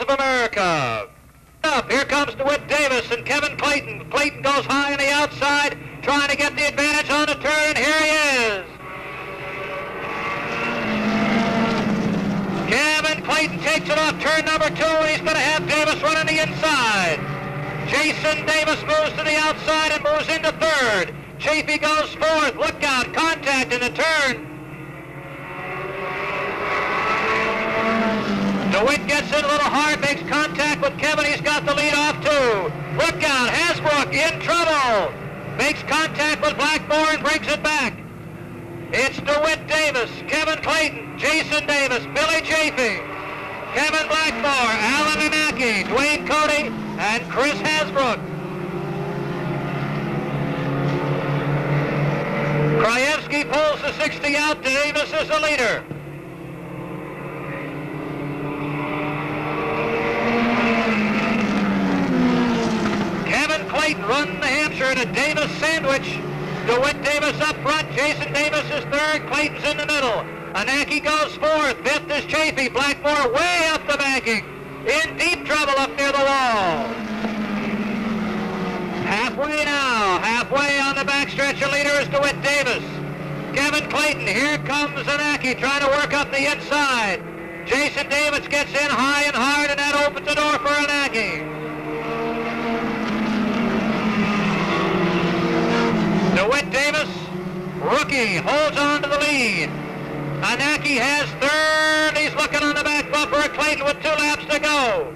of America. Up, here comes DeWitt Davis and Kevin Clayton. Clayton goes high on the outside, trying to get the advantage on the turn, and here he is. Kevin Clayton takes it off turn number 2, and he's going to have Davis running the inside. Jason Davis moves to the outside and moves into third. Chafee goes fourth. Look out, contact in the turn. DeWitt gets in a little hard, makes contact with Kevin. He's got the lead off too. Look out, Hasbrook in trouble. Makes contact with Blackmore and brings it back. It's DeWitt Davis, Kevin Clayton, Jason Davis, Billy Chafee, Kevin Blackmore, Alan Anaki, Dwayne Cody, and Chris Hasbrook. Krajewski pulls the 60 out. Davis is the leader. Kevin Clayton running the Hampshire in a Davis sandwich. DeWitt Davis up front. Jason Davis is third. Clayton's in the middle. Anaki goes fourth. Fifth is Chafee. Blackmore way up the banking. In deep trouble up near the wall. Halfway now. Halfway on the backstretch. The leader is DeWitt Davis. Kevin Clayton. Here comes Anaki trying to work up the inside. Jason Davis gets in high and hard, and that opens the door for Anaki. DeWitt Davis, rookie, holds on to the lead. Anaki has third. He's looking on the back bumper of Clayton with 2 laps to go.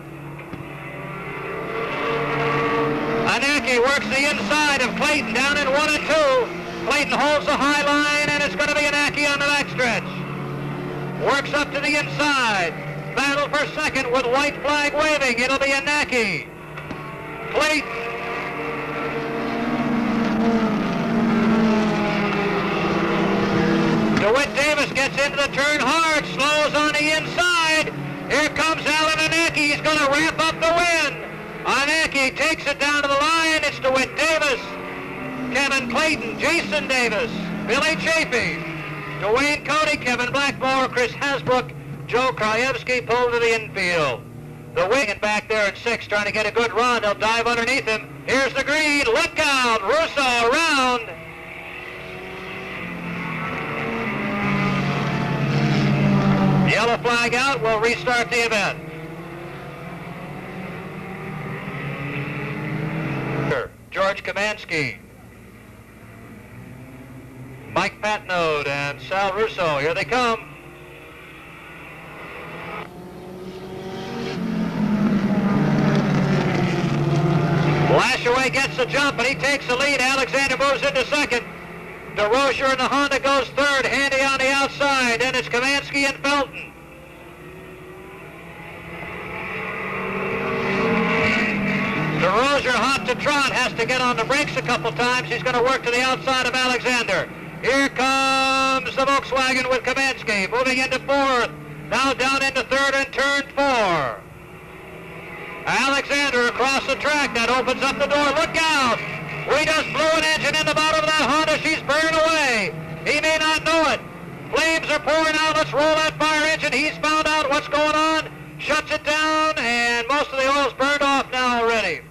Anaki works the inside of Clayton down in 1 and 2. Clayton holds the high line, and it's going to be Anaki on the backstretch. Works up to the inside. Battle for second with white flag waving. It'll be Anaki. Clayton. DeWitt Davis gets into the turn hard, slows on the inside. Here comes Alan Anaki. He's going to ramp up the win. Anaki takes it down to the line. It's DeWitt Davis, Kevin Clayton, Jason Davis, Billy Chafee, Dwayne Cody, Kevin Blackmore, Chris Hasbrook, Joe Krajewski pulled to the infield. The wing back there at 6 trying to get a good run. They'll dive underneath him. Here's the green. Look out. Russo around. Yellow flag out. We'll restart the event. George Kamansky, Mike Patnode, and Sal Russo. Here they come. Lashaway gets the jump, and he takes the lead. Alexander moves into second. DeRozier in the Honda goes third. Handy on the outside. Then it's Kamansky and Felton. DeRozier hot to trot, has to get on the brakes a couple times. He's going to work to the outside of Alexander. Here comes the Volkswagen with Kamansky, moving into fourth. Now down into third and turn 4. Alexander across the track. That opens up the door. Look out! We just blew an engine in the bottom of that Honda. She's burned away. He may not know it. Flames are pouring out. Let's roll that fire engine. He's found out what's going on. Shuts it down, and most of the oil's burned off now already.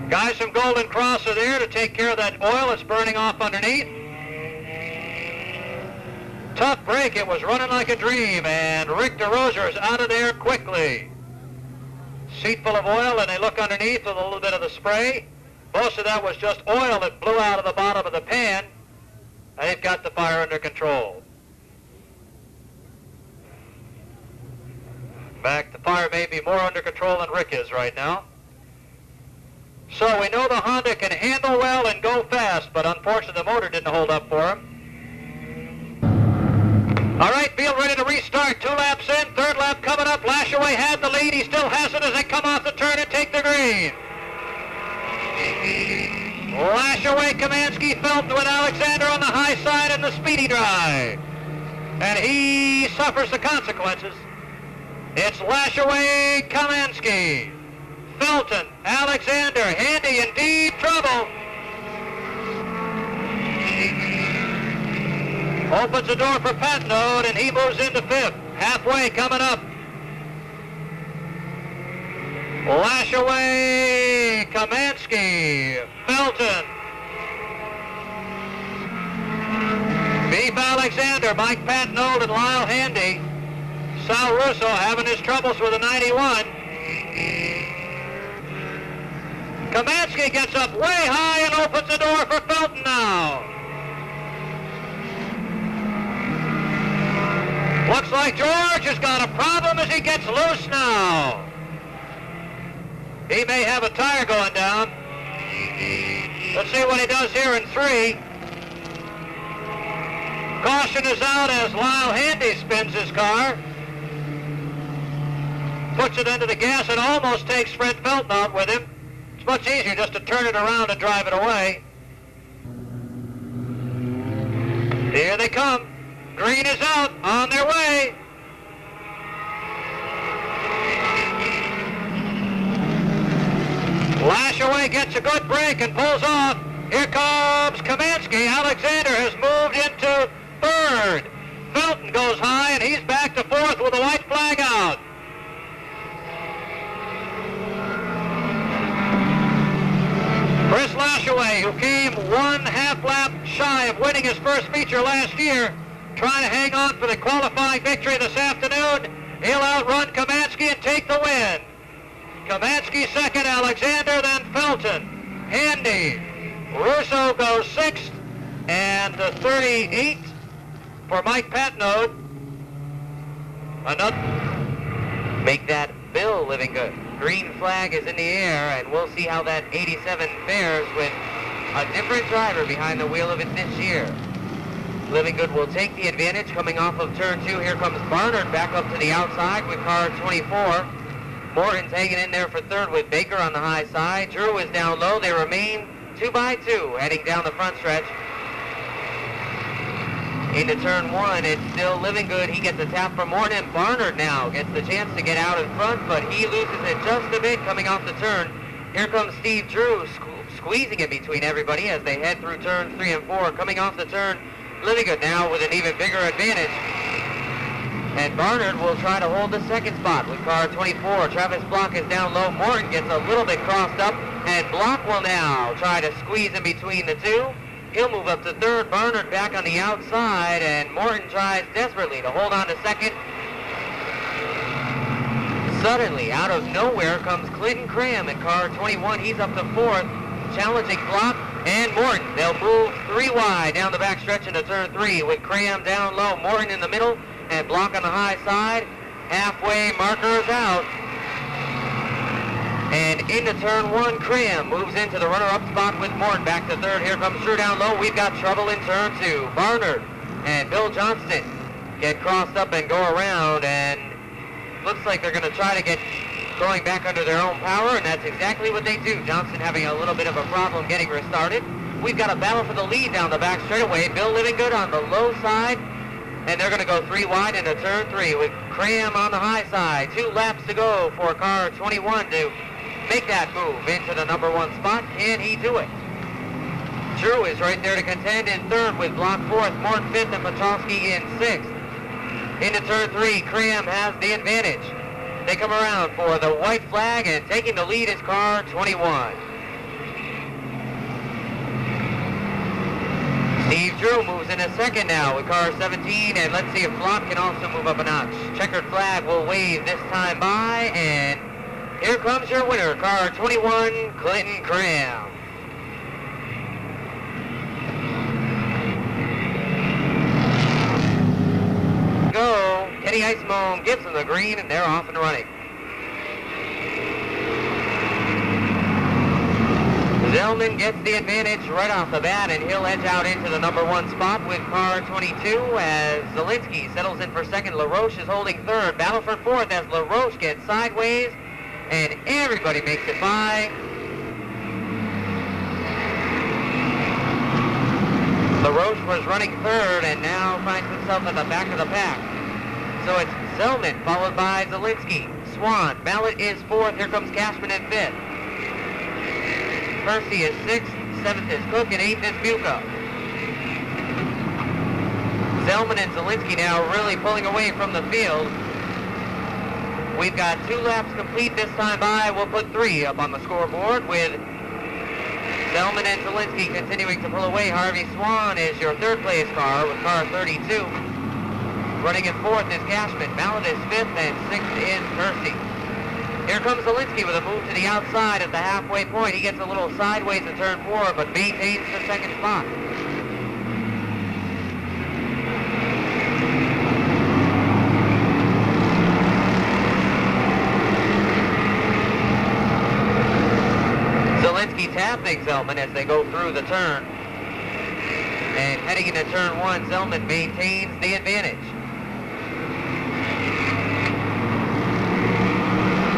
Guys from Golden Cross are there to take care of that oil that's burning off underneath. Tough break. It was running like a dream, and Rick DeRozier is out of there quickly. Seat full of oil, and they look underneath with a little bit of the spray. Most of that was just oil that blew out of the bottom of the pan. And they've got the fire under control. In fact, the fire may be more under control than Rick is right now. So we know the Honda can handle well and go fast, but unfortunately the motor didn't hold up for him. All right, field ready to restart. 2 laps in, 3rd lap coming up. Lashaway had the lead. He still has it as they come off the turn and take the green. Lashaway, Kamansky, Felton with Alexander on the high side in the speedy dry. And he suffers the consequences. It's Lashaway, Kamansky, Felton, Alexander, Handy in deep trouble. Opens the door for Patnode, and he moves into 5th. Halfway coming up. Lash away, Kamansky, Felton. Beef Alexander, Mike Patnold, and Lyle Handy. Sal Russo having his troubles with a 91. Kamansky gets up way high and opens the door for Felton now. Looks like George has got a problem as he gets loose now. He may have a tire going down. Let's see what he does here in 3. Caution is out as Lyle Handy spins his car. Puts it into the gas and almost takes Fred Felton out with him. It's much easier just to turn it around and drive it away. Here they come. Green is out, on their way. Lashaway gets a good break and pulls off. Here comes Kamansky. Alexander has moved into 3rd. Felton goes high and he's back to 4th with a white flag out. Chris Lashaway, who came 1/2 lap shy of winning his first feature last year, trying to hang on for the qualifying victory this afternoon. He'll outrun Kamansky and take the win. Kamansky 2nd, Alexander, then Felton. Handy. Russo goes 6th, and 38 for Mike Patnold. Another. Make that Bill living good. Green flag is in the air, and we'll see how that 87 fares with a different driver behind the wheel of it this year. Living Good will take the advantage coming off of turn 2. Here comes Barnard back up to the outside with car 24. Morton's hanging in there for 3rd with Baker on the high side. Drew is down low. They remain 2 by 2 heading down the front stretch. Into turn 1, it's still Living Good. He gets a tap from Morton. Barnard now gets the chance to get out in front, but he loses it just a bit coming off the turn. Here comes Steve Drew squeezing in between everybody as they head through turns 3 and 4. Coming off the turn, Living Good now with an even bigger advantage. And Barnard will try to hold the 2nd spot with car 24. Travis Block is down low. Morton gets a little bit crossed up, and Block will now try to squeeze in between the 2. He'll move up to 3rd. Barnard back on the outside, and Morton tries desperately to hold on to 2nd. Suddenly, out of nowhere, comes Clinton Cram in car 21. He's up to 4th, challenging Block and Morton. They'll move 3 wide down the back stretch into turn 3 with Cram down low, Morton in the middle, and Block on the high side. Halfway marker is out. And into turn 1, Cram moves into the runner-up spot with Morton back to 3rd. Here comes Drew down low. We've got trouble in turn 2. Barnard and Bill Johnston get crossed up and go around, and looks like they're going to try to get going back under their own power, and that's exactly what they do. Johnson having a little bit of a problem getting restarted. We've got a battle for the lead down the back straightaway. Bill Living Good on the low side, and they're going to go 3 wide into turn 3 with Cram on the high side. 2 laps to go for car 21 to make that move into the number 1 spot. Can he do it? Drew is right there to contend in 3rd with Block 4th, Morton 5th, and Petrovsky in 6th. Into turn 3, Cram has the advantage. They come around for the white flag, and taking the lead is car 21. Steve Drew moves in a 2nd now with car 17, and let's see if Block can also move up a notch. Checkered flag will wave this time by, and here comes your winner, car 21, Clinton Cram. Go. Kenny Icemome gives them the green, and they're off and running. Zellman gets the advantage right off the bat, and he'll edge out into the number 1 spot with car 22 as Zielinski settles in for 2nd. LaRoche is holding 3rd. Battle for 4th as LaRoche gets sideways, and everybody makes it by. LaRoche was running 3rd and now finds himself at the back of the pack. So it's Zellman followed by Zielinski. Swan, Mallet is 4th. Here comes Cashman in 5th. Percy is 6th. 7th is Cook, and 8th is Buca. Zellman and Zielinski now really pulling away from the field. We've got 2 laps complete this time by. We'll put 3 up on the scoreboard with Zellman and Zielinski continuing to pull away. Harvey Swan is your 3rd place car with car 32. Running in 4th is Cashman. Mallet is 5th, and 6th is Percy. Here comes Zielinski with a move to the outside at the halfway point. He gets a little sideways in turn 4, but maintains the 2nd spot. Zielinski tapping Zellman as they go through the turn. And heading into turn 1, Zellman maintains the advantage.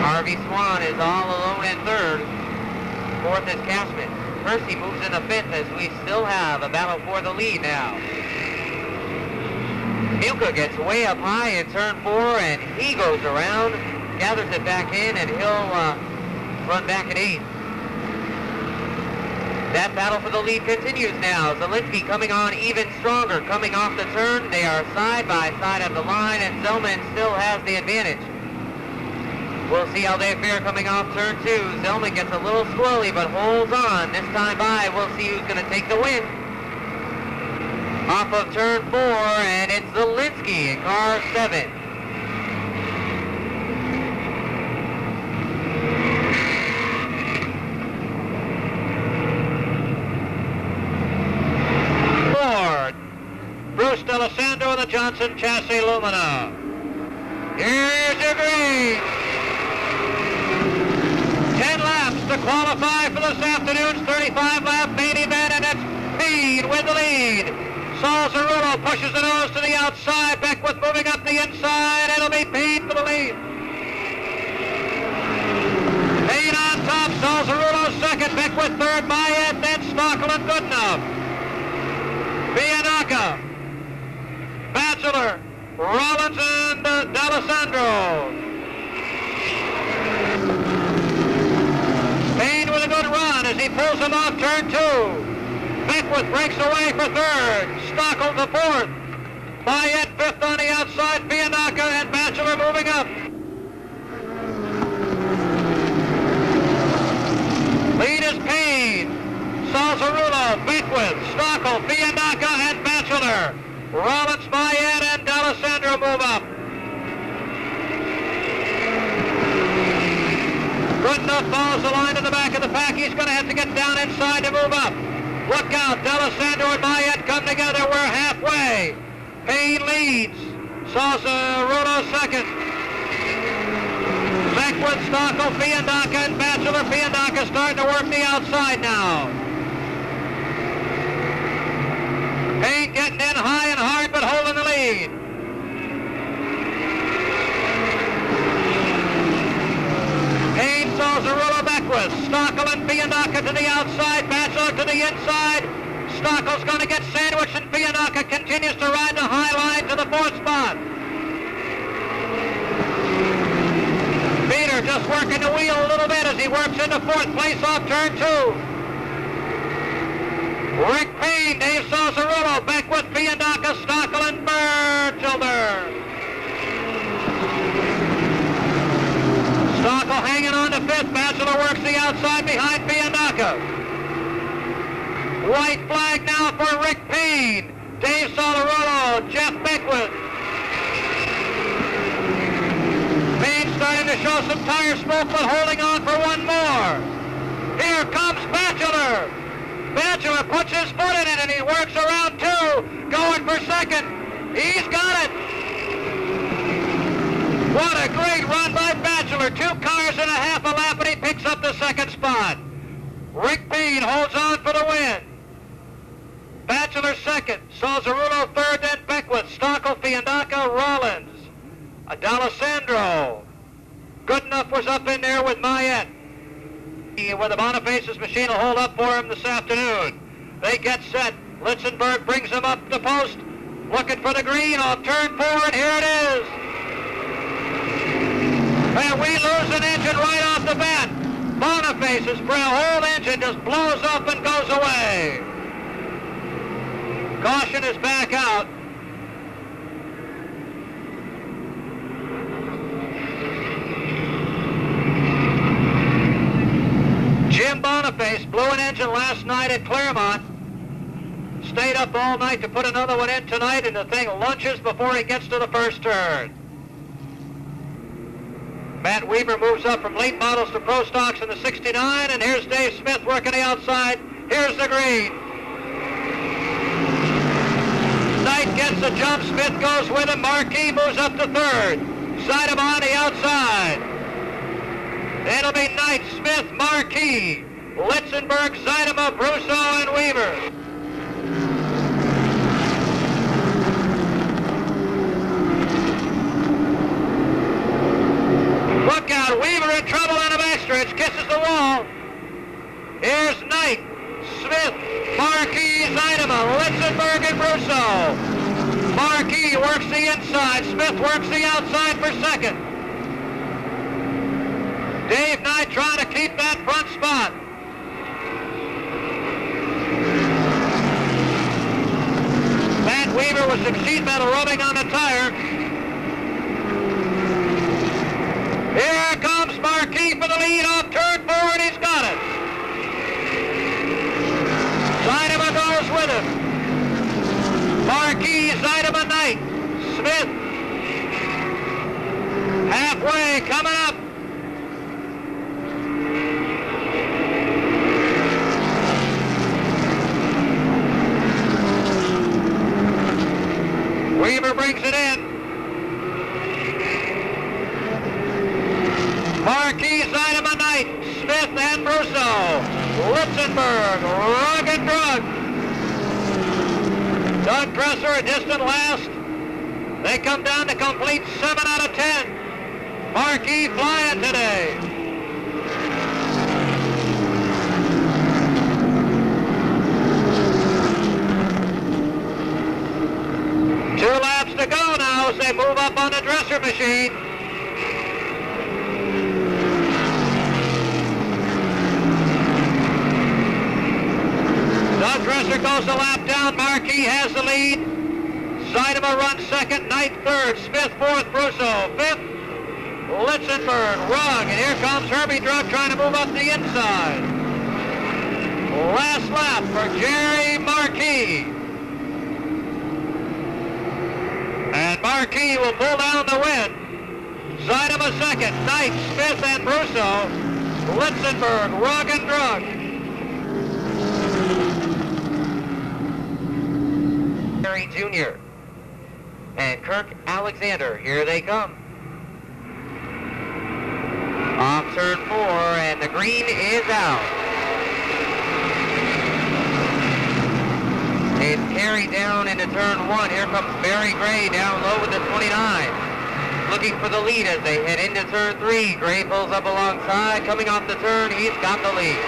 Harvey Swan is all alone in 3rd. 4th is Cashman. Percy moves into 5th as we still have a battle for the lead now. Milka gets way up high in turn 4, and he goes around, gathers it back in, and he'll run back at 8th. That battle for the lead continues now. Zielinski coming on even stronger, coming off the turn. They are side by side at the line, and Zellman still has the advantage. We'll see how they fare coming off turn 2. Zellman gets a little squirrely, but holds on. This time by, we'll see who's going to take the win. Off of turn 4, and it's Zielinski in car 7. Bruce D'Alessandro and the Johnson Chassis Lumina. Here's your green. 10 laps to qualify for this afternoon's 35-lap main event, and it's Payne with the lead. Salzarullo pushes the nose to the outside. Beckwith moving up the inside. It'll be Payne for the lead. Payne on top. Salzarullo second. Beckwith third. Mayet, then Stockel and Goodenough. Bianca, Batchelor, Rollins, and D'Alessandro. Payne with a good run as he pulls him off turn 2. Beckwith breaks away for 3rd. Stockel to 4th. Mayet 5th on the outside. Bianca and Batchelor moving up. Lead is Payne, Salzarullo, Beckwith, Stockel, Bianca, and Batchelor. Rollins, Mayet, and D'Alessandro move up. Goodenough follows the line to the back of the pack. He's going to have to get down inside to move up. Look out, D'Alessandro and Mayet come together. We're halfway. Payne leads. Salzarullo second. Beckwith, Stockel, Bianca, and Batchelor. Bianca starting to work the outside now. Payne getting in high and hard, but holding the lead. Payne, Salzarullo, Beckwith, Stockel and Bianca to the outside, Batchelor to the inside. Stockel's going to get sandwiched, and Bianca continues to ride the high line to the 4th spot. Peter just working the wheel a little bit as he works into 4th place off turn 2. Rick Payne, Dave Salzarullo, Beckwith, Bianca, Stockel, and Batchelor. Stockel hanging on to 5th. Batchelor works the outside behind Bianca. White flag now for Rick Payne, Dave Salzarullo, Jeff Beckwith. Payne starting to show some tire smoke, but holding on for one more. Here comes Batchelor. Batchelor puts his foot in it, and he works around 2, going for second. He's got it. What a great run by Batchelor. 2 cars and a half a lap, and he picks up the 2nd spot. Rick Payne holds on for the win. Batchelor second, Salzarullo third, then Beckwith, Stockel, Bianca, Rollins, D'Alessandro. Goodenough was up in there with Mayet. Where the Boniface's machine will hold up for him this afternoon. They get set. Litzenberg brings him up the post, looking for the green off turn 4, and here it is. And we lose an engine right off the bat. Boniface's whole engine just blows up and goes away. Caution is back out. engine last night at Claremont. Stayed up all night to put another one in tonight, and the thing lunges before he gets to the first turn. Matt Weaver moves up from late models to pro stocks in the 69, and here's Dave Smith working the outside. Here's the green. Knight gets the jump. Smith goes with him. Marquis moves up to third. Zeidema on the outside. It'll be Knight, Smith, Marquis, Litzenberg, Zeidema, Brousseau, and Weaver. Look out, Weaver in trouble on the backstretch, kisses the wall. Here's Knight, Smith, Marquis, Zeidema, Litzenberg, and Brousseau. Marquis works the inside, Smith works the outside for second. Dave Knight trying to keep that front spot. Matt Weaver with some sheet metal rubbing on the tire. Here comes Marquis for the lead off turn 4, and he's got it. Zeidema goes with him. Marquis, Zeidema, Knight, Smith. Halfway, coming up. Weaver brings it in. Marquis, Zeidema, Knight, Smith, and Brousseau. Litzenberg, rugged drug. Doug Dresser a distant last. They come down to complete 7 out of 10. Marquis flying today. Two laps to go now as they move up on the Dresser machine. Doug Dresser goes a lap down. Marquis has the lead. Zeidema runs second. Knight third. Smith fourth. Brousseau fifth. Litzenberg, Rugg, and here comes Herbie Drug trying to move up the inside. Last lap for Jerry Marquis. And Marquis will pull down the win. Zeidema second. Knight, Smith, and Brousseau. Litzenberg, Rugg, and Drug. Jerry Jr. and Kirk Alexander, here they come. Off turn 4, and the green is out. It's carried down into turn 1. Here comes Barry Gray down low with the 29. Looking for the lead as they head into turn 3. Gray pulls up alongside. Coming off the turn, he's got the lead.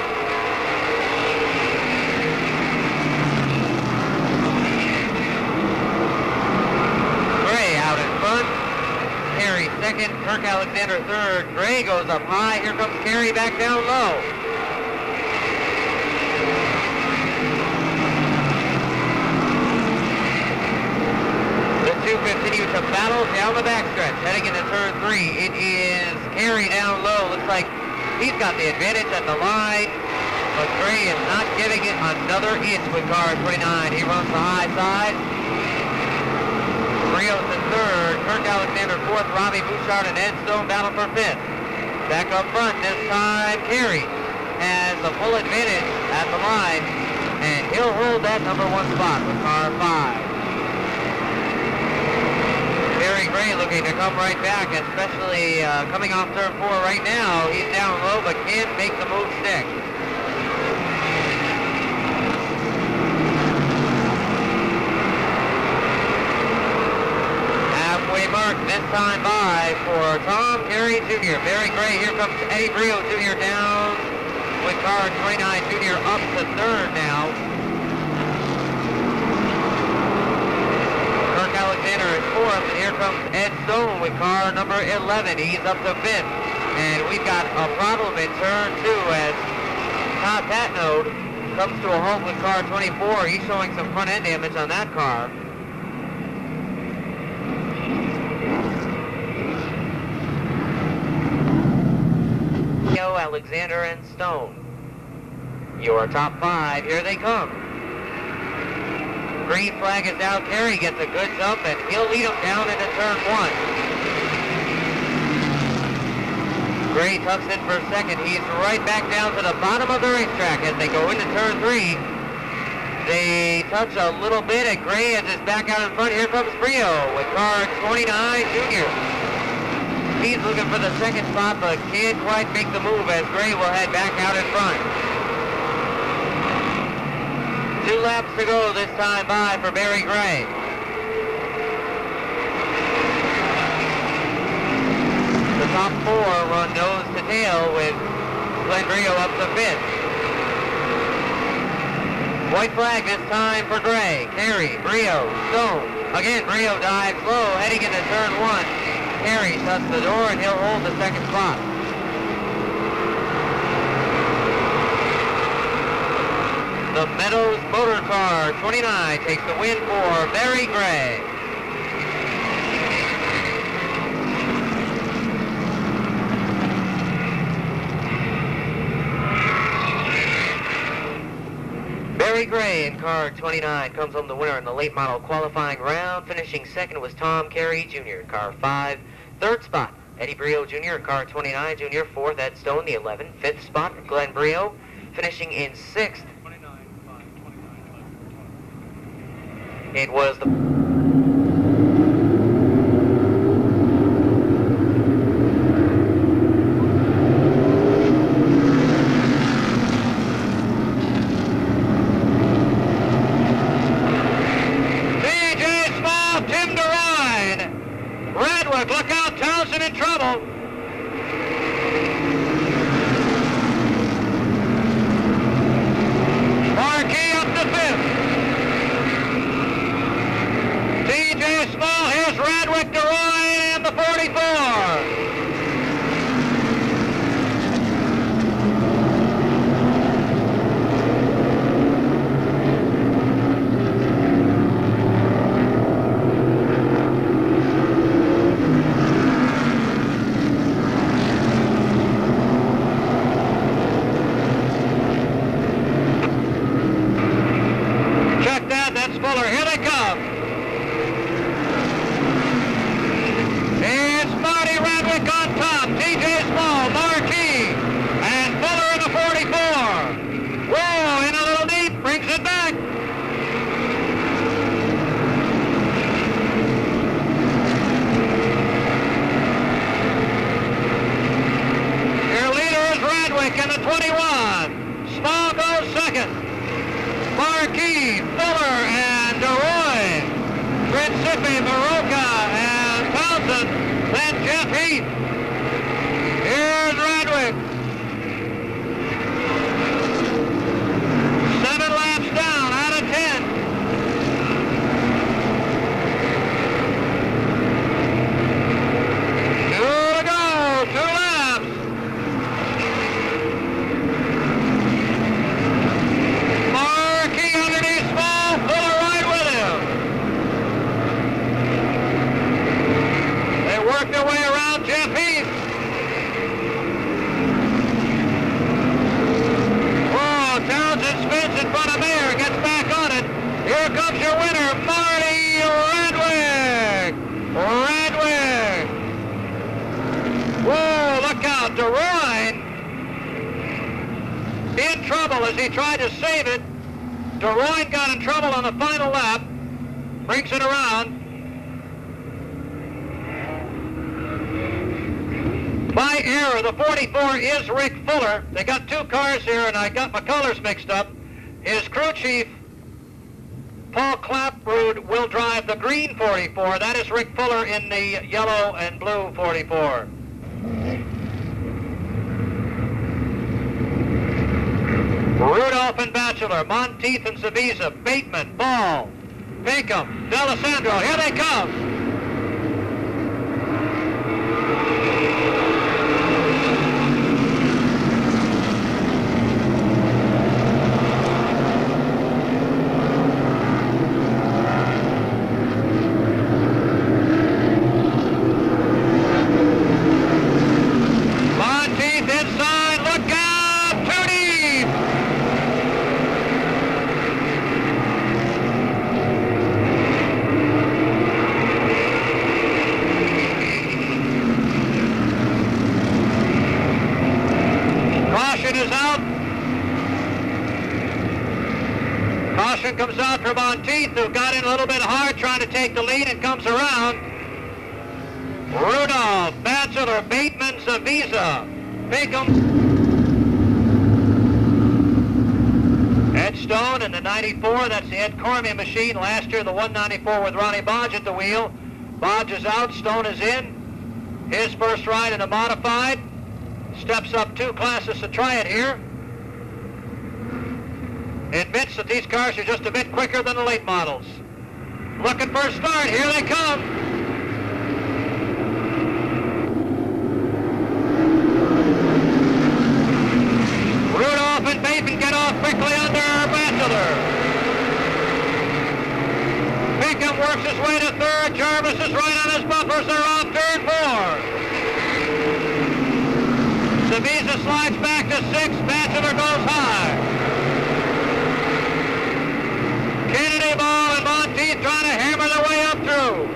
Carey second, Kirk Alexander third. Gray goes up high. Here comes Carey back down low. The two continue to battle down the backstretch. Heading into turn 3, it is Carey down low. Looks like he's got the advantage at the line, but Gray is not giving it another inch with car 29. He runs the high side. Rios in third, Kirk Alexander fourth, Robbie Bouchard and Ed Stone battle for fifth. Back up front this time, Carey has the full advantage at the line, and he'll hold that number 1 spot with car 5. Barry Gray looking to come right back, especially coming off turn 4 right now. He's down low but can't make the move stick. Mark this time by for Tom Carey Jr. Barry Gray, here comes Eddie Brio Jr. down with car 29 Jr. up to third now. Kirk Alexander is fourth, and here comes Ed Stone with car number 11. He's up to fifth, and we've got a problem in turn 2 as Todd Patnode comes to a halt with car 24. He's showing some front end damage on that car. Alexander and Stone. Your top 5, here they come. Green flag is out. Carey gets a good jump, and he'll lead them down into turn 1. Gray tucks in for second. He's right back down to the bottom of the racetrack as they go into turn 3. They touch a little bit, and Gray is just back out in front. Here comes Brio with car 29 Junior. He's looking for the second spot, but can't quite make the move as Gray will head back out in front. 2 laps to go this time by for Barry Gray. The top 4 run nose to tail with Glenn Brio up to 5th. White flag this time for Gray. Carey, Brio, Stone. Again, Brio dives low, heading into turn 1. Carey shuts the door, and he'll hold the second spot. The Meadows Motor Car 29 takes the win for Barry Gray. Barry Gray in car 29 comes home the winner in the late model qualifying round. Finishing second was Tom Carey Jr. in car 5. Third spot, Eddie Brio Jr. in car 29 Jr. Fourth, Ed Stone, the 11. Fifth spot, Glenn Brio. Finishing in 6th. It was the... Look out, Townsend in trouble. Marquis up to 5th. TJ Small, here's Radwick, DeRoy, and the 44. Fuller, here they come. It's Marty Radwick on top, TJ Small, Marquis, and Fuller in the 44. Whoa, in a little deep, brings it back. Your leader is Radwick in the 21. Small goes second. Marquis, Fuller, and DeRoy, Principi, Maroka, and Townsend, then Jeff Heath. Here's Radwick. 7 laps down out of 10. Two to go, 2 laps. Underneath Small, Fuller right with him. They work their way around Jeff Heath. Whoa, Townsend spins in front of Mayer, gets back on it. Here comes your winner, Marty Radwick. Radwick. Whoa, look out, DeRoy in trouble as he tried to save it. DeRoy got in trouble on the final lap, brings it around. By error, the 44 is Rick Fuller. They got 2 cars here, and I got my colors mixed up. His crew chief, Paul Claprud, will drive the green 44. That is Rick Fuller in the yellow and blue 44. Rudolph and Batchelor, Monteith and Savisa, Bateman, Ball, Pinkham, D'Alessandro, here they come. Monteith inside, look out, too deep. caution comes out for Monteith, who got in a little bit hard trying to take the lead and comes around. Rudolph, Batchelor, Bateman, Zavisa, Pinkham. Ed Stone in the 94, that's the Ed Cormier machine. Last year, the 194 with Ronnie Bodge at the wheel. Bodge is out, Stone is in. His first ride in a modified. Steps up 2 classes to try it here. Admits that these cars are just a bit quicker than the late models. Looking for a start, here they come. Rudolph and Bateman get off quickly under Batchelor. Pinkham works his way to third. Jarvis is right on his bumpers. They're off turn 4. Zavisa slides back to 6. Batchelor goes high. Kennedy, Ball, and Monteith trying to hammer their way up through.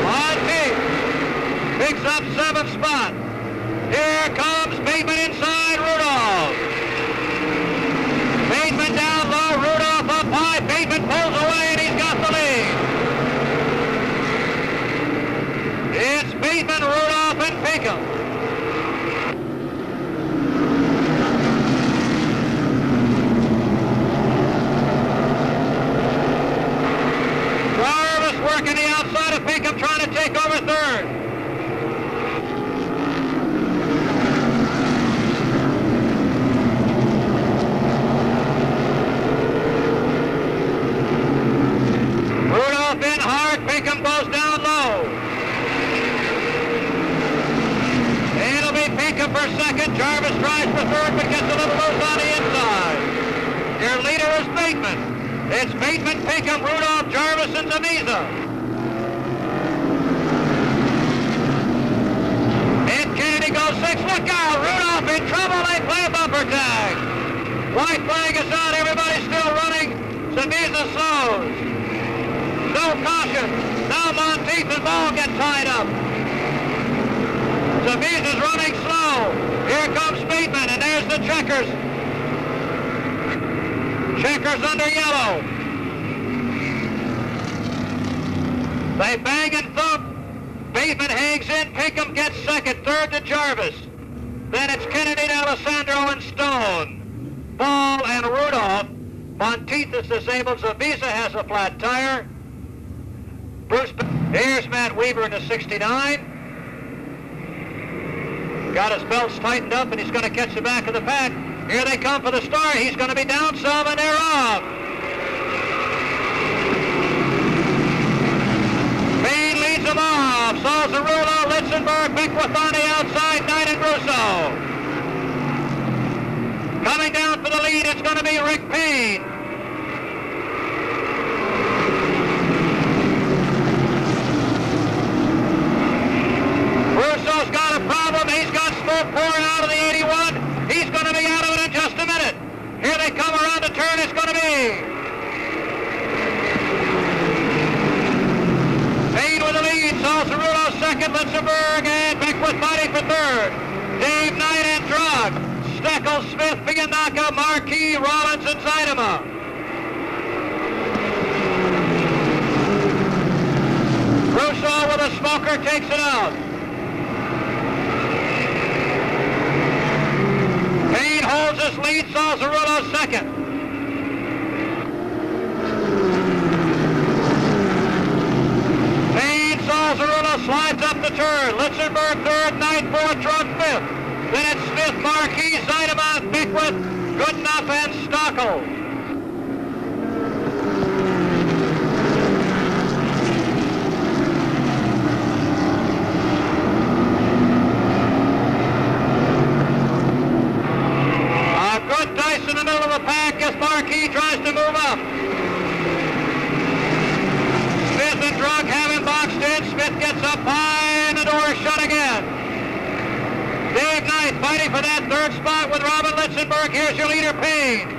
Monteith picks up 7th spot. Here comes Bateman inside Rudolph. Bateman down low, Rudolph up high. Bateman pulls away and he's got the lead. It's Bateman, Rudolph, and Pinkham. Jarvis working the outside of Pinkham, trying to take over third. Rudolph in hard, Pinkham goes down low. It'll be Pinkham for second. Jarvis tries for third, but gets a little loose on the inside. Your leader is Bateman. It's Bateman, Pinkham, Rudolph, Jarvis, and Zavisa. And Kennedy goes 6. Look out! Rudolph in trouble. They play a bumper tag. White flag is out. Everybody's still running. Zavisa slows. No caution. Now Monteith and Ball get tied up. Zavisa's running slow. Here comes Bateman, and there's the checkers. Checkers under yellow. They bang and thump. Bateman hangs in. Pinkham gets second. Third to Jarvis. Then it's Kennedy, Alessandro, and Stone. Ball and Rudolph. Monteith is disabled. Zavisa has a flat tire. Here's Matt Weaver in the 69. Got his belts tightened up, and he's going to catch the back of the pack. Here they come for the start. He's going to be down some, and they're off. Bain leads them off. Salzarulo, Litzenberg, Beckwith on the outside, Knight and Russo. Coming down for the lead, it's going to be Rick Payne. Russo's got a problem. He's got smoke pouring out of the 81. He's going to be out of it in just a minute. Here they come around the turn. It's going to be Payne with the lead. Salzarulo second. Litzenberg and Beckwith fighting for third. Dave Knight and Drug. Steckel, Smith, Fiannaca, Marquis, Rollins, and Zaidema. Russo with a smoker takes it out. Payne holds his lead. Salzarulo second. Payne, Salzarulo slides up the turn. Litzenberg third, Knight fourth, Drug fifth. Then it's Smith, Marquis, Zaidema, Beckwith, Goodenough, and Stockel. Good dice in the middle of the pack as Marquis tries to move up. Smith and Drug have him boxed in. Smith gets up high and the door is shut again. Dave Knight fighting for that third spot with Robin Litzenberg. Here's your leader, Payne.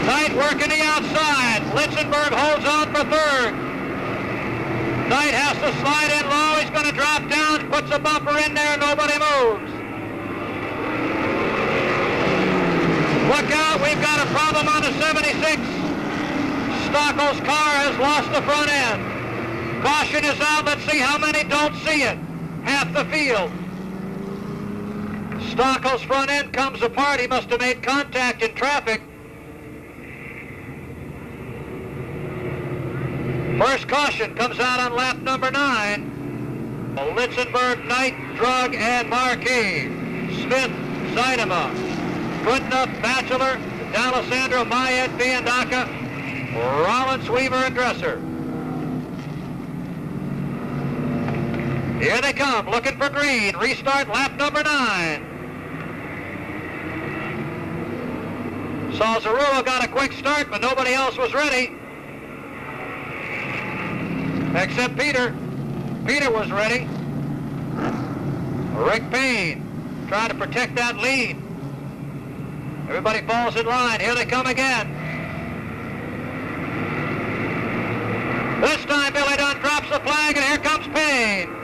Knight working the outside. Litzenberg holds on for third. Knight has to slide in low. He's going to drop down, puts a bumper in there, nobody moves. Look out, we've got a problem on the 76. Stockel's car has lost the front end. Caution is out. Let's see how many don't see it. Half the field. Stockel's front end comes apart. He must have made contact in traffic. First caution comes out on lap number 9. Litzenberg, Knight, Drug, and Marquis. Smith, Zinema, Goodenough, Batchelor, D'Alessandro, Mayet, Biandaca, Rollins, Weaver, and Dresser. Here they come, looking for green. Restart lap number 9. Salzarullo got a quick start, but nobody else was ready. Except Peter. Peter was ready. Rick Payne trying to protect that lead. Everybody falls in line. Here they come again. This time Billy Dunn drops the flag, and here comes Payne.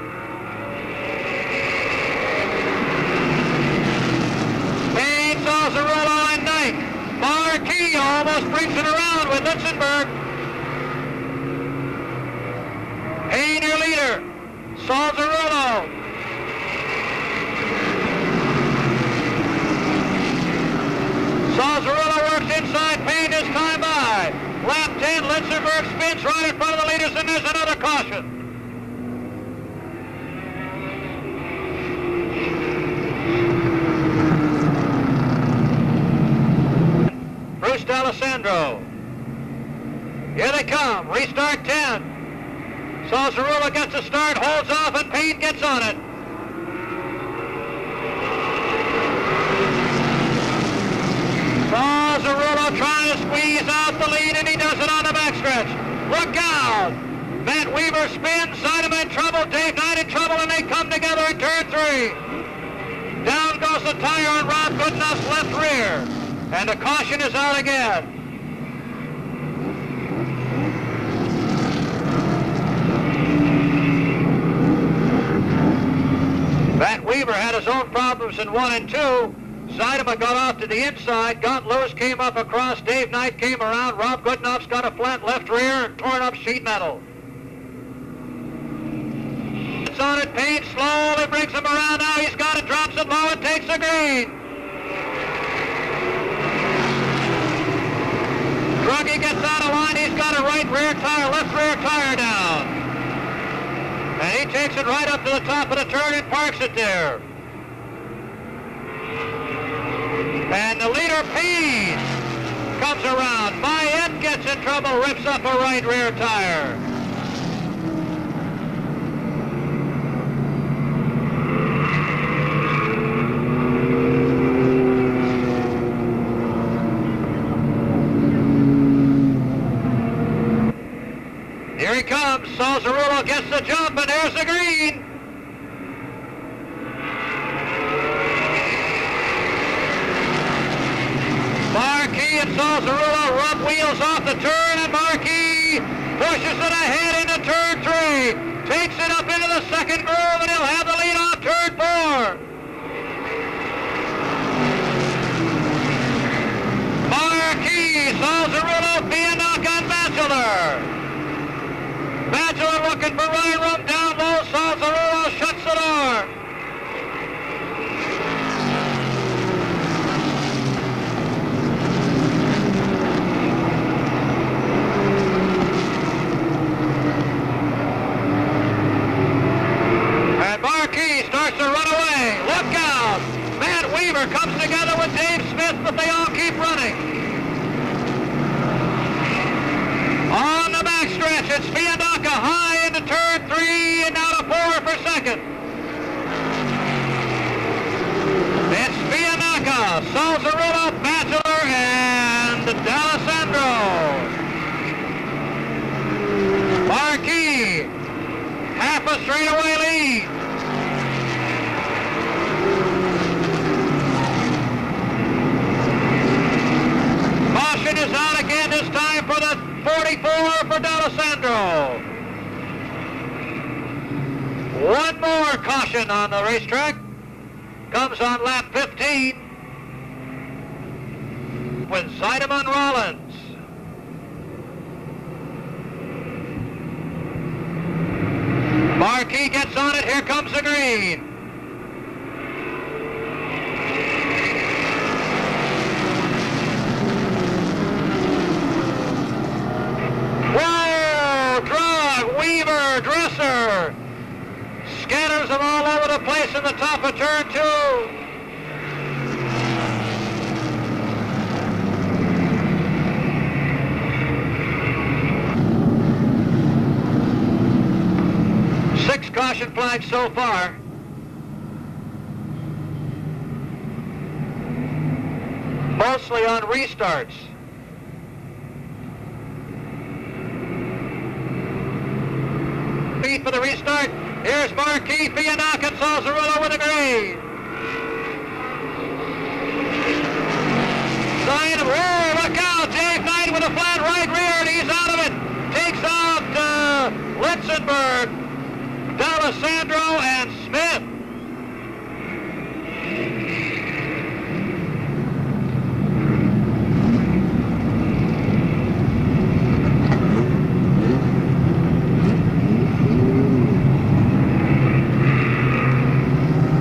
Payne, Salzarullo, and Knight. Marquis almost brings it around with Litzenberg. Payne, your leader. Salzarullo. Salzarullo works inside. Payne this time by. Lap 10, Litzenberg spins right in front of the leaders, and there's another caution. Bruce D'Alessandro. Here they come. Restart 10. Salzarullo gets a start, holds off, and Payne gets on it. Salzarullo trying to squeeze out the lead, and he does it on the backstretch. Look out! Matt Weaver spins, Zinema in trouble, Dave Knight in trouble, and they come together in turn 3. Down goes the tire on Rob Goodenough's left rear, and the caution is out again. Matt Weaver had his own problems in 1 and 2. Zinema got off to the inside, got loose, came up across, Dave Knight came around, Rob Goodenough's got a flat left rear and torn up sheet metal. It's on it, Payne slowly brings him around, now he's got it, drops it low and takes the green. Druggy gets out of line, he's got a right rear tire, left rear tire down. And he takes it right up to the top of the turn and parks it there. And the leader, Payne, comes around. Mayet gets in trouble, rips up a right rear tire. Here he comes. Salzarullo gets the jump, and there's the green. Marquis and Salzarullo rub wheels off the turn, and Marquis pushes it ahead into turn 3. Takes it up into the second groove, and he'll have the lead off turn 4. Marquis, Salzarullo, Biandaca, and Batchelor. Batchelor looking for running room down low. Salzarullo shuts the door. And Marquis starts to run away. Look out! Matt Weaver comes together with Dave Smith, but they all keep running. On the backstretch, it's Biandaca high into turn 3 and out of 4 for second. It's Biandaca, Salzarullo, Batchelor, and D'Alessandro. Marquis, half a straightaway lead. Caution is out again, this time for the 44 for D'Alessandro. caution on the racetrack. Comes on lap 15 with Zeideman Rollins. Marquis gets on it. Here comes the green. Whoa! Drug, Weaver, Dresser. Scatters them all over the place in the top of turn 2. Six caution flags so far. Mostly on restarts. Feet for the restart. Here's Marquis, Fiannock, and Salzarullo with a green. Whoa, look out! Dave Knight with a flat right rear, and he's out of it. Takes out Litzenberg, D'Alessandro, and Smith.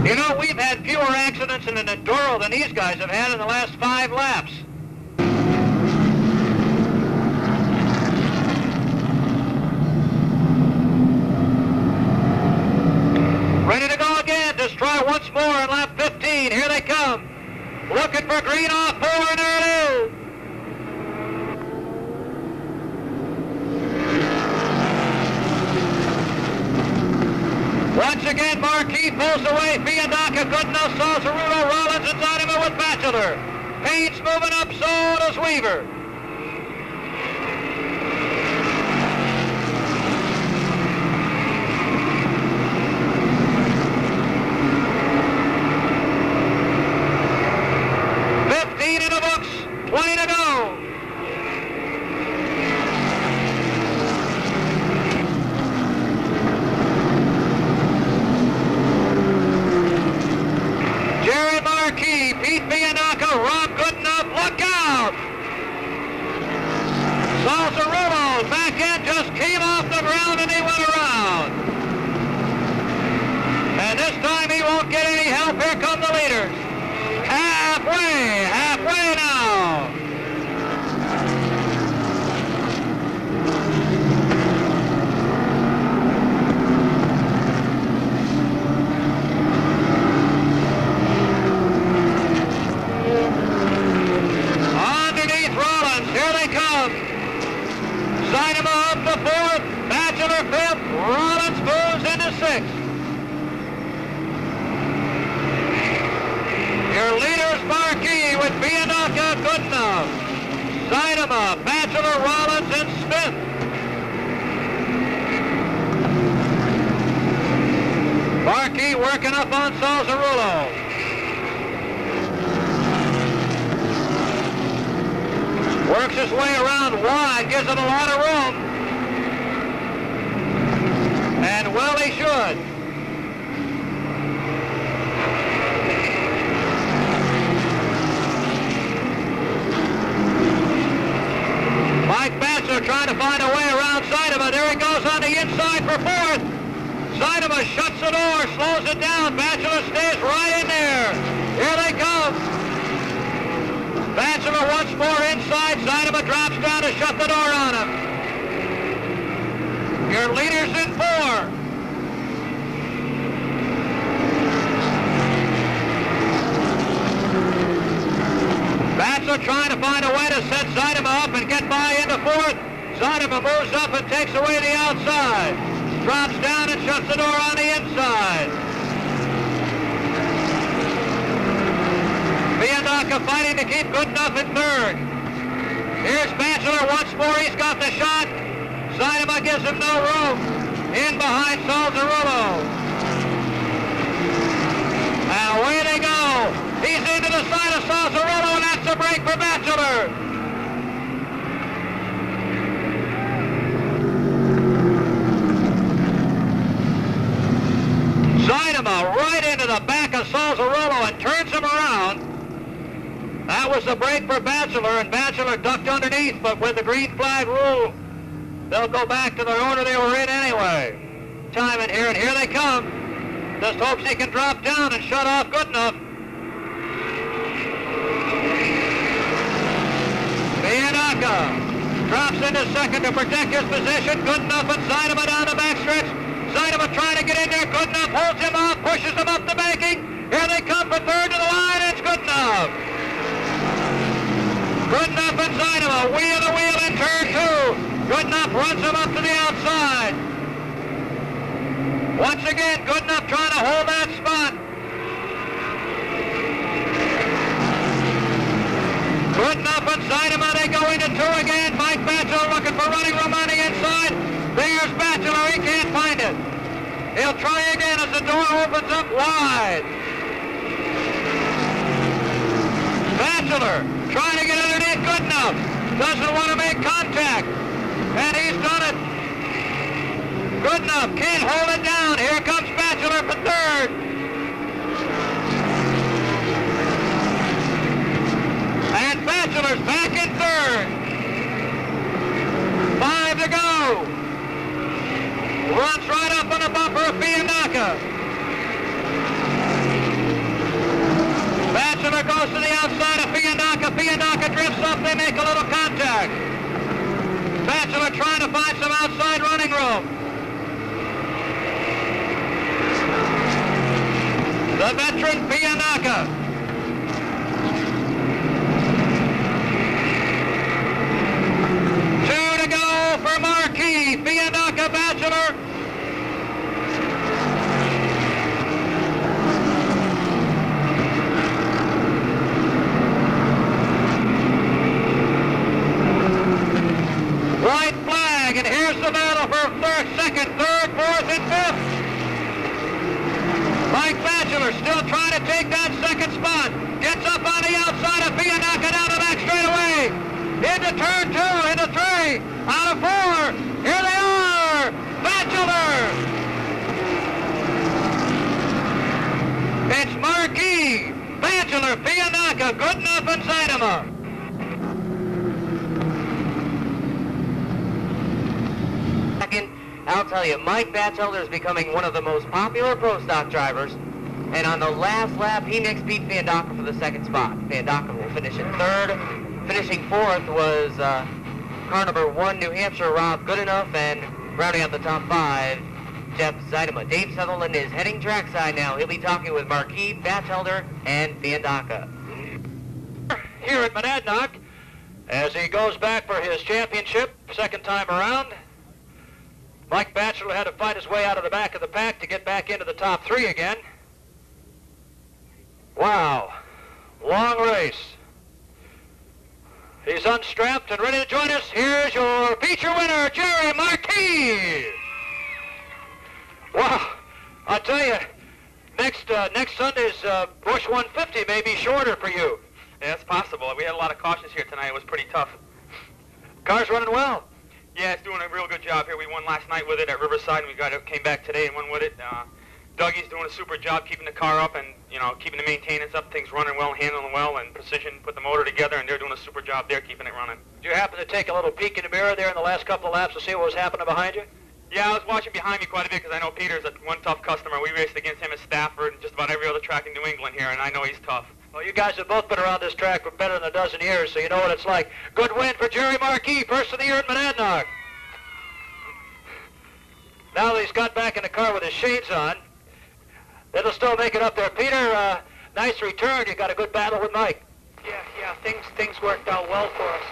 You know, we've had fewer accidents in an Enduro than these guys have had in the last 5 laps. Ready to go again. Just try once more in lap 15. Here they come. Looking for green off 4, and there it is. Once again, Marquis pulls away. Fiannock, good enough. Salzarullo, Rollins, and Zeideman with Batchelor. Payne's moving up, so does Weaver. In the books, 20 to go. Jerry Marquis, Pete Fiannock, Rob Goodenough, look out! Salzarullo, back end just came off the ground and he went around. And this time he won't get any help. Here come the leaders. Halfway now. Underneath Rollins, here they come. Zeideman up to 4th, Batchelor 5th, Rollins moves into 6th. Your leaders, Marquis, with Fiannock, Goodenough, Zeideman, Batchelor, Rollins, and Smith. Marquis working up on Salzarullo. Works his way around wide, gives it a lot of room. And well, he should. Mike Batchelor trying to find a way around Zeideman. There he goes on the inside for 4th. Zeideman shuts the door, slows it down. Batchelor stays right in there. Here they come. Batchelor once more inside. Zeideman drops down to shut the door on him. Your leader's in 4. Batchelor trying to find a way to set Zeideman up and get by into 4th. Zeideman moves up and takes away the outside. Drops down and shuts the door on the inside. Fiannock fighting to keep Goodenough in 3rd. Here's Batchelor once more. He's got the shot. Zeideman gives him no room. In behind Salzarullo. And away they go. He's into the side of Salzarullo, and that's a break for Batchelor. Zeideman was the break for Bachelor, and Bachelor ducked underneath, but with the green flag rule, they'll go back to the order they were in anyway. Time in here, and here they come. Just hopes he can drop down and shut off good enough. Bianca drops into second to protect his position. Good enough, and Zaidema down the backstretch. Zaidema trying to get in there. Good enough holds him off, pushes him up the banking. Here they come for third to the line. It's good enough. Good enough and Zaidema. Wheel to wheel in turn two. Good enough runs him up to the outside. Once again, good enough trying to hold that spot. Good enough and Zaidema. They go into two again. Mike Bachelor looking for running room on the inside. There's Bachelor. He can't find it. He'll try again as the door opens up wide. Bachelor trying to get underneath. Good enough. Doesn't want to make contact. And he's done it. Good enough. Can't hold it down. Here comes Bachelor for third. And Bachelor's back in third. 5 to go. Runs right up on the bumper of Bianca. Bachelor goes to the outside of Bianca. Bianca drifts up. They make a little contact. Bachelor trying to find some outside running room. The veteran Bianca. For Marquis, Bianca, Bachelor. White flag, and here's the battle for second, third, fourth, and fifth. Mike Bachelor still trying to take that second spot. Gets up on the outside of Bianca down the back straightaway. Into turn two, into three, out of four. Here they are, Bachelor. It's Marquis, Bachelor, Bianca, good enough, and Zaidema. I'll tell you, Mike Batchelder is becoming one of the most popular pro stock drivers. And on the last lap, he next beat Bianca for the second spot. Bianca will finish in third. Finishing fourth was car number 1, New Hampshire, Rob Goodenough, and rounding out the top 5, Jeff Zaidema. Dave Sutherland is heading trackside now. He'll be talking with Marquis, Batchelder, and Bianca. Here at Monadnock, as he goes back for his championship, second time around, Mike Bachelor had to fight his way out of the back of the pack to get back into the top 3 again. Wow, long race. He's unstrapped and ready to join us. Here's your feature winner, Jerry Marquis. Wow, I'll tell you, next Sunday's Bush 150 may be shorter for you. Yeah, it's possible. We had a lot of cautions here tonight. It was pretty tough. Car's running well. Yeah, it's doing a real good job here. We won last night with it at Riverside, and we came back today and won with it. Dougie's doing a super job keeping the car up and, you know, keeping the maintenance up, things running well, handling well, and Precision put the motor together, and they're doing a super job there keeping it running. Did you happen to take a little peek in the mirror there in the last couple of laps to see what was happening behind you? Yeah, I was watching behind me quite a bit because I know Peter's one tough customer. We raced against him at Stafford and just about every other track in New England here, and I know he's tough. Well, you guys have both been around this track for better than a dozen years, so you know what it's like. Good win for Jerry Marquis, first of the year at Monadnock. Now that he's got back in the car with his shades on, it'll still make it up there. Peter, nice return. You got a good battle with Mike. Yeah, things worked out well for us.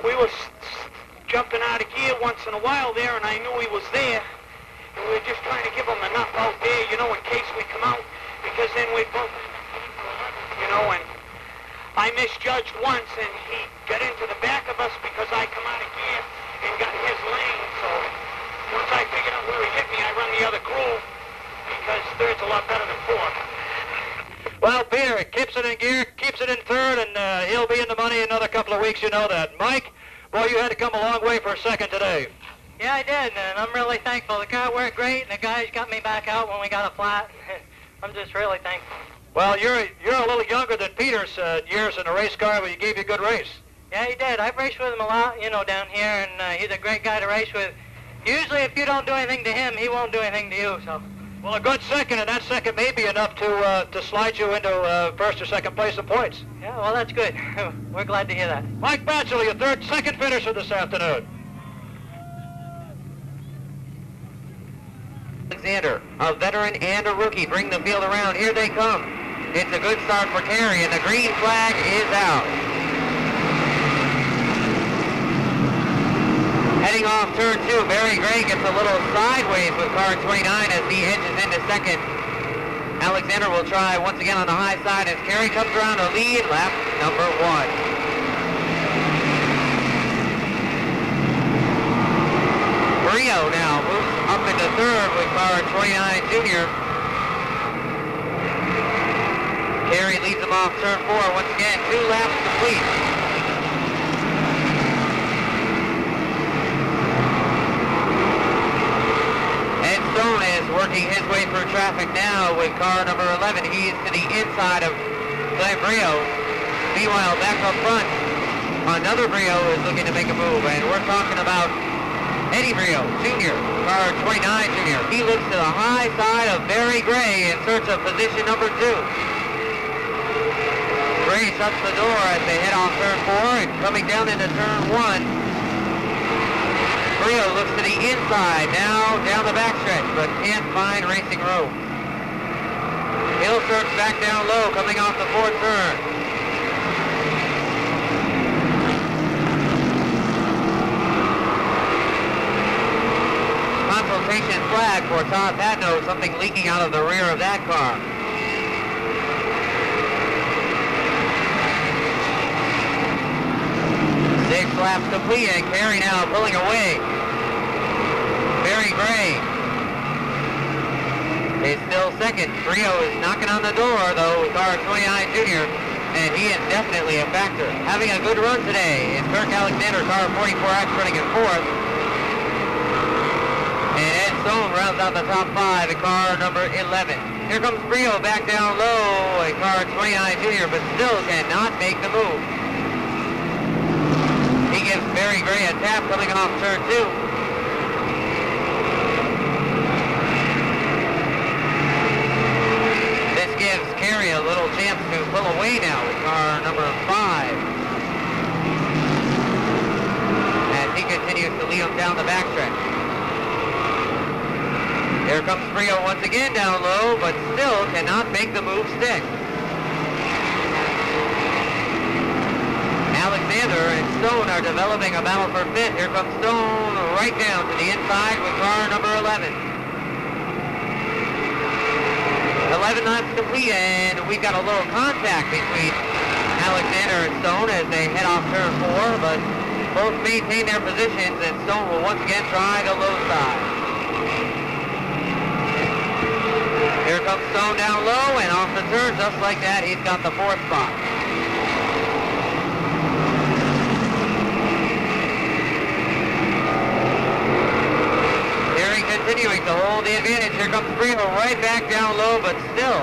We was jumping out of gear once in a while there, and I knew he was there. And we were just trying to give him enough out there, you know, in case we come out, because then we both, you know, and I misjudged once, and he got into the back of us because I come out of gear and got his lane. So once I figured out where he hit me, I run the other crew, because third's a lot better than fourth. Well, Peter keeps it in gear, keeps it in third, and he'll be in the money in another couple of weeks, you know that. Mike, boy, you had to come a long way for a second today. Yeah, I did, and I'm really thankful. The car worked great, and the guys got me back out when we got a flat. I'm just really thankful. Well, you're a little younger than Peter's years in a race car, but he gave you a good race. Yeah, he did. I've raced with him a lot, you know, down here, and he's a great guy to race with. Usually, if you don't do anything to him, he won't do anything to you, so. Well, a good second, and that second may be enough to slide you into first or second place in points. Yeah, well, that's good. We're glad to hear that. Mike Batchelor, your second finisher this afternoon. Alexander, a veteran and a rookie, bring the field around. Here they come. It's a good start for Carey, and the green flag is out. Heading off turn 2, Barry Gray gets a little sideways with car 29 as he edges into second. Alexander will try once again on the high side as Carey comes around to lead lap number 1. Brio now moves up into third with car 29 Junior. Carey leads him off turn 4 once again, 2 laps complete. Ed Stone is working his way through traffic now with car number 11. He's to the inside of Glenn Brio. Meanwhile, back up front, another Brio is looking to make a move, and we're talking about Eddie Brio, Jr., car 29 Junior. He looks to the high side of Barry Gray in search of position number 2. Gray shuts the door as they head off turn 4 and coming down into turn 1. Brio looks to the inside, now down the backstretch, but can't find racing room. He'll search back down low, coming off the 4th turn. Consultation flag for Todd Patno, something leaking out of the rear of that car. Six laps complete, and Carey now pulling away. Barry Gray is still second. Brio is knocking on the door, though, with car 29 Junior, and he is definitely a factor. Having a good run today is Kirk Alexander, car 44X, running in 4th. And Ed Stone rounds out the top 5 in car number 11. Here comes Brio back down low in car 29 Junior, but still cannot make the move. He gives Barry Gray a tap coming off turn 2. This gives Carey a little chance to pull away now with car number 5. As he continues to lead him down the backstretch. Here comes Brio once again down low, but still cannot make the move stick. Alexander and Stone are developing a battle for 5th. Here comes Stone right down to the inside with car number 11. 11 laps complete, and we've got a little contact between Alexander and Stone as they head off turn 4, but both maintain their positions, and Stone will once again try the low side. Here comes Stone down low, and off the turn, just like that, he's got the 4th spot. Carey continuing to hold the advantage. Here comes Brio right back down low, but still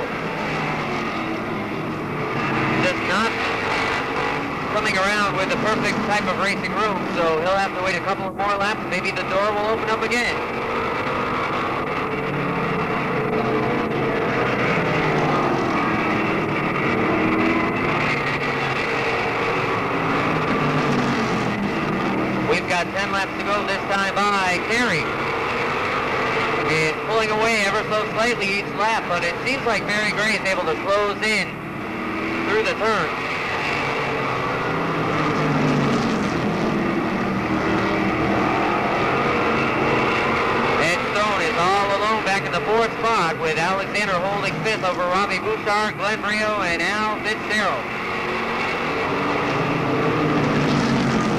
just not coming around with the perfect type of racing room, so he'll have to wait a couple of more laps. Maybe the door will open up again. We've got 10 laps to go this time by. Carey is pulling away ever so slightly each lap, but it seems like Barry Gray is able to close in through the turn. Ed Stone is all alone back in the 4th spot with Alexander holding 5th over Robbie Bouchard, Glenn Brio, and Al Fitzgerald.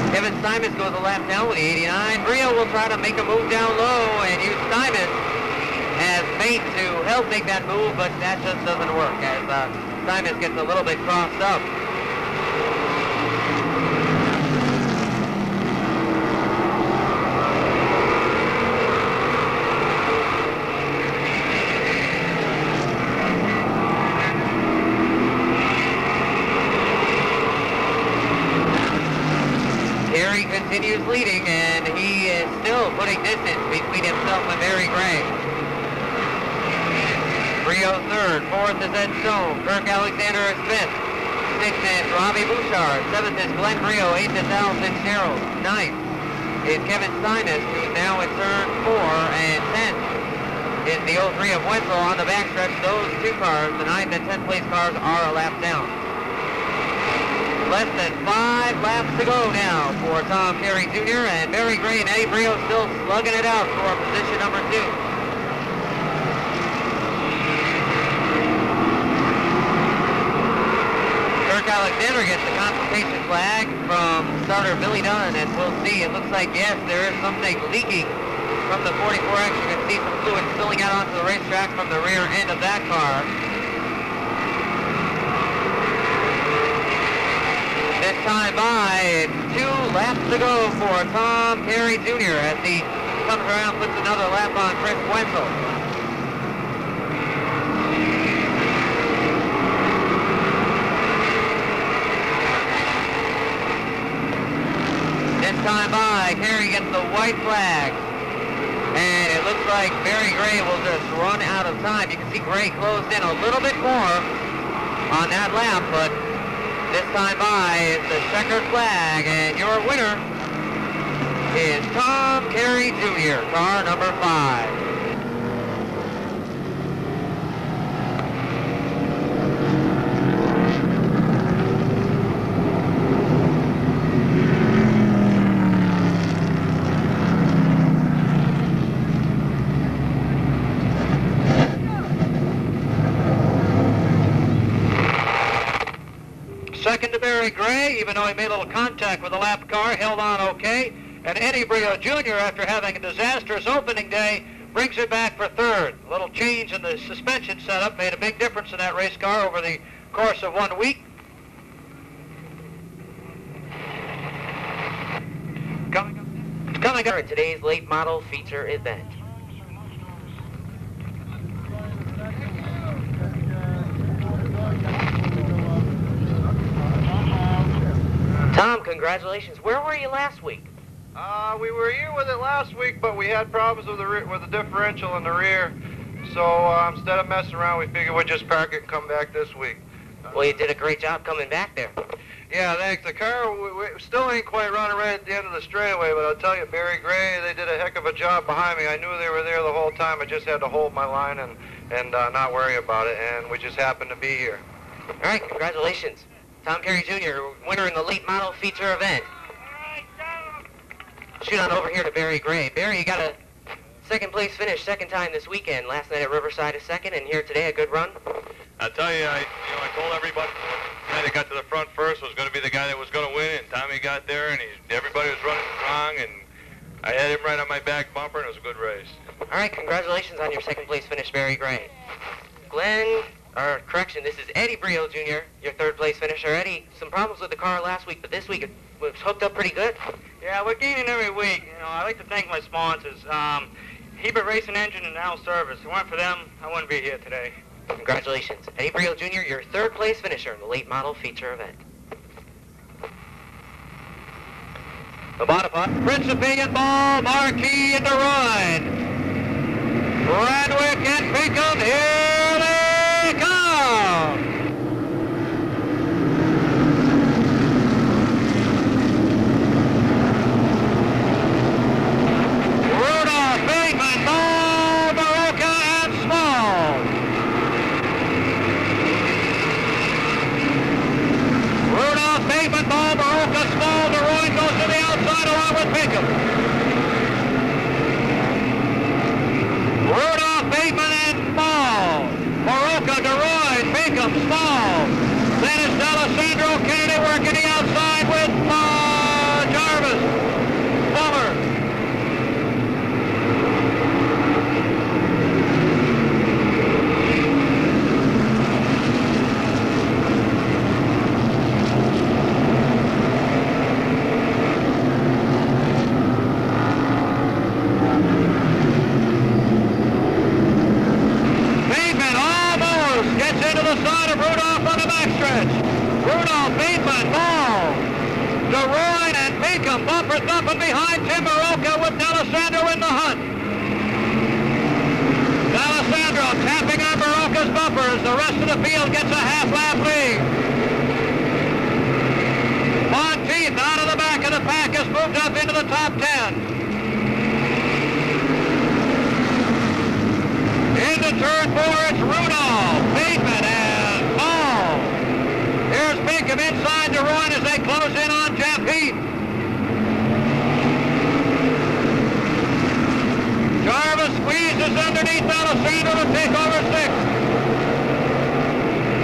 Kevin Simons goes a lap down with the 89. Brio will try to make a move down low and use Simons as bait to help make that move, but that just doesn't work as Simons gets a little bit crossed up. Barry continues leading, and he is still putting distance between himself and Barry Gray. Brio third, fourth is Ed Stone, Kirk Alexander is fifth, sixth is Robbie Bouchard, seventh is Glenn Brio, eighth is Al Fitzgerald, ninth is Kevin Steinus, who's now in turn 4, and 10th is the 03 of Wenzel on the backstretch. Those two cars, the 9th and 10th place cars, are a lap down. Less than 5 laps to go now for Tom Carey Jr. and Barry Gray and Eddie Brio still slugging it out for position number 2. Alexander gets the consultation flag from starter Billy Dunn, and we'll see. It looks like, yes, there is something leaking from the 44X. You can see some fluid spilling out onto the racetrack from the rear end of that car. This time by, it's 2 laps to go for Tom Carey Jr. as he comes around, puts another lap on Chris Wenzel. Time by, Carey gets the white flag, and it looks like Barry Gray will just run out of time. You can see Gray closed in a little bit more on that lap, but this time by is the checkered flag, and your winner is Tom Carey Jr., car number 5. Second to Barry Gray, even though he made a little contact with the lap car, held on okay. And Eddie Brio Jr., after having a disastrous opening day, brings it back for third. A little change in the suspension setup made a big difference in that race car over the course of 1 week. Coming up in today's late model feature event. Tom, congratulations. Where were you last week? We were here with it last week, but we had problems with the differential in the rear. So instead of messing around, we figured we'd just park it and come back this week. Well, you did a great job coming back there. Yeah, thanks. The car we still ain't quite running right at the end of the straightaway, but I'll tell you, Barry Gray, they did a heck of a job behind me. I knew they were there the whole time. I just had to hold my line and not worry about it, and we just happened to be here. All right, congratulations. Tom Carey Jr., winner in the late model feature event. Shoot on over here to Barry Gray. Barry, you got a second place finish, second time this weekend. Last night at Riverside a second, and here today a good run. I'll tell you, I told everybody the guy that got to the front first was going to be the guy that was going to win, and Tommy got there, and everybody was running strong, and I had him right on my back bumper, and it was a good race. All right, congratulations on your second place finish, Barry Gray. Glenn, or correction, this is Eddie Brio Jr., your third place finisher. Eddie, some problems with the car last week, but this week it was hooked up pretty good. Yeah, we're gaining every week. You know, I'd like to thank my sponsors, Hebert Racing Engine and Al Service. If it weren't for them, I wouldn't be here today. Congratulations. Eddie Brio Jr., your third place finisher in the late model feature event. The Bonaparte, Principe and Ball, Marquis in the run. Radwick and Pinkham, here they come. Rudolph, Bateman, Ball, Baroka, and Small. Rudolph, Bateman, Ball, Baroka, Small, DeRoy goes to the outside along with Pinkham. Rudolph, Bateman, and Ball Pinkham bumper thumping behind Timberoka with D'Alessandro in the hunt. D'Alessandro tapping on Baroka's bumper as the rest of the field gets a half-lap lead. Monteith out of the back of the pack has moved up into the top 10. Into turn 4, it's Rudolph, Bateman, and Ball. Here's Pinkham inside DeRoyne as they close in on Jeff Heath. Jarvis squeezes underneath D'Alessandro to take over 6th.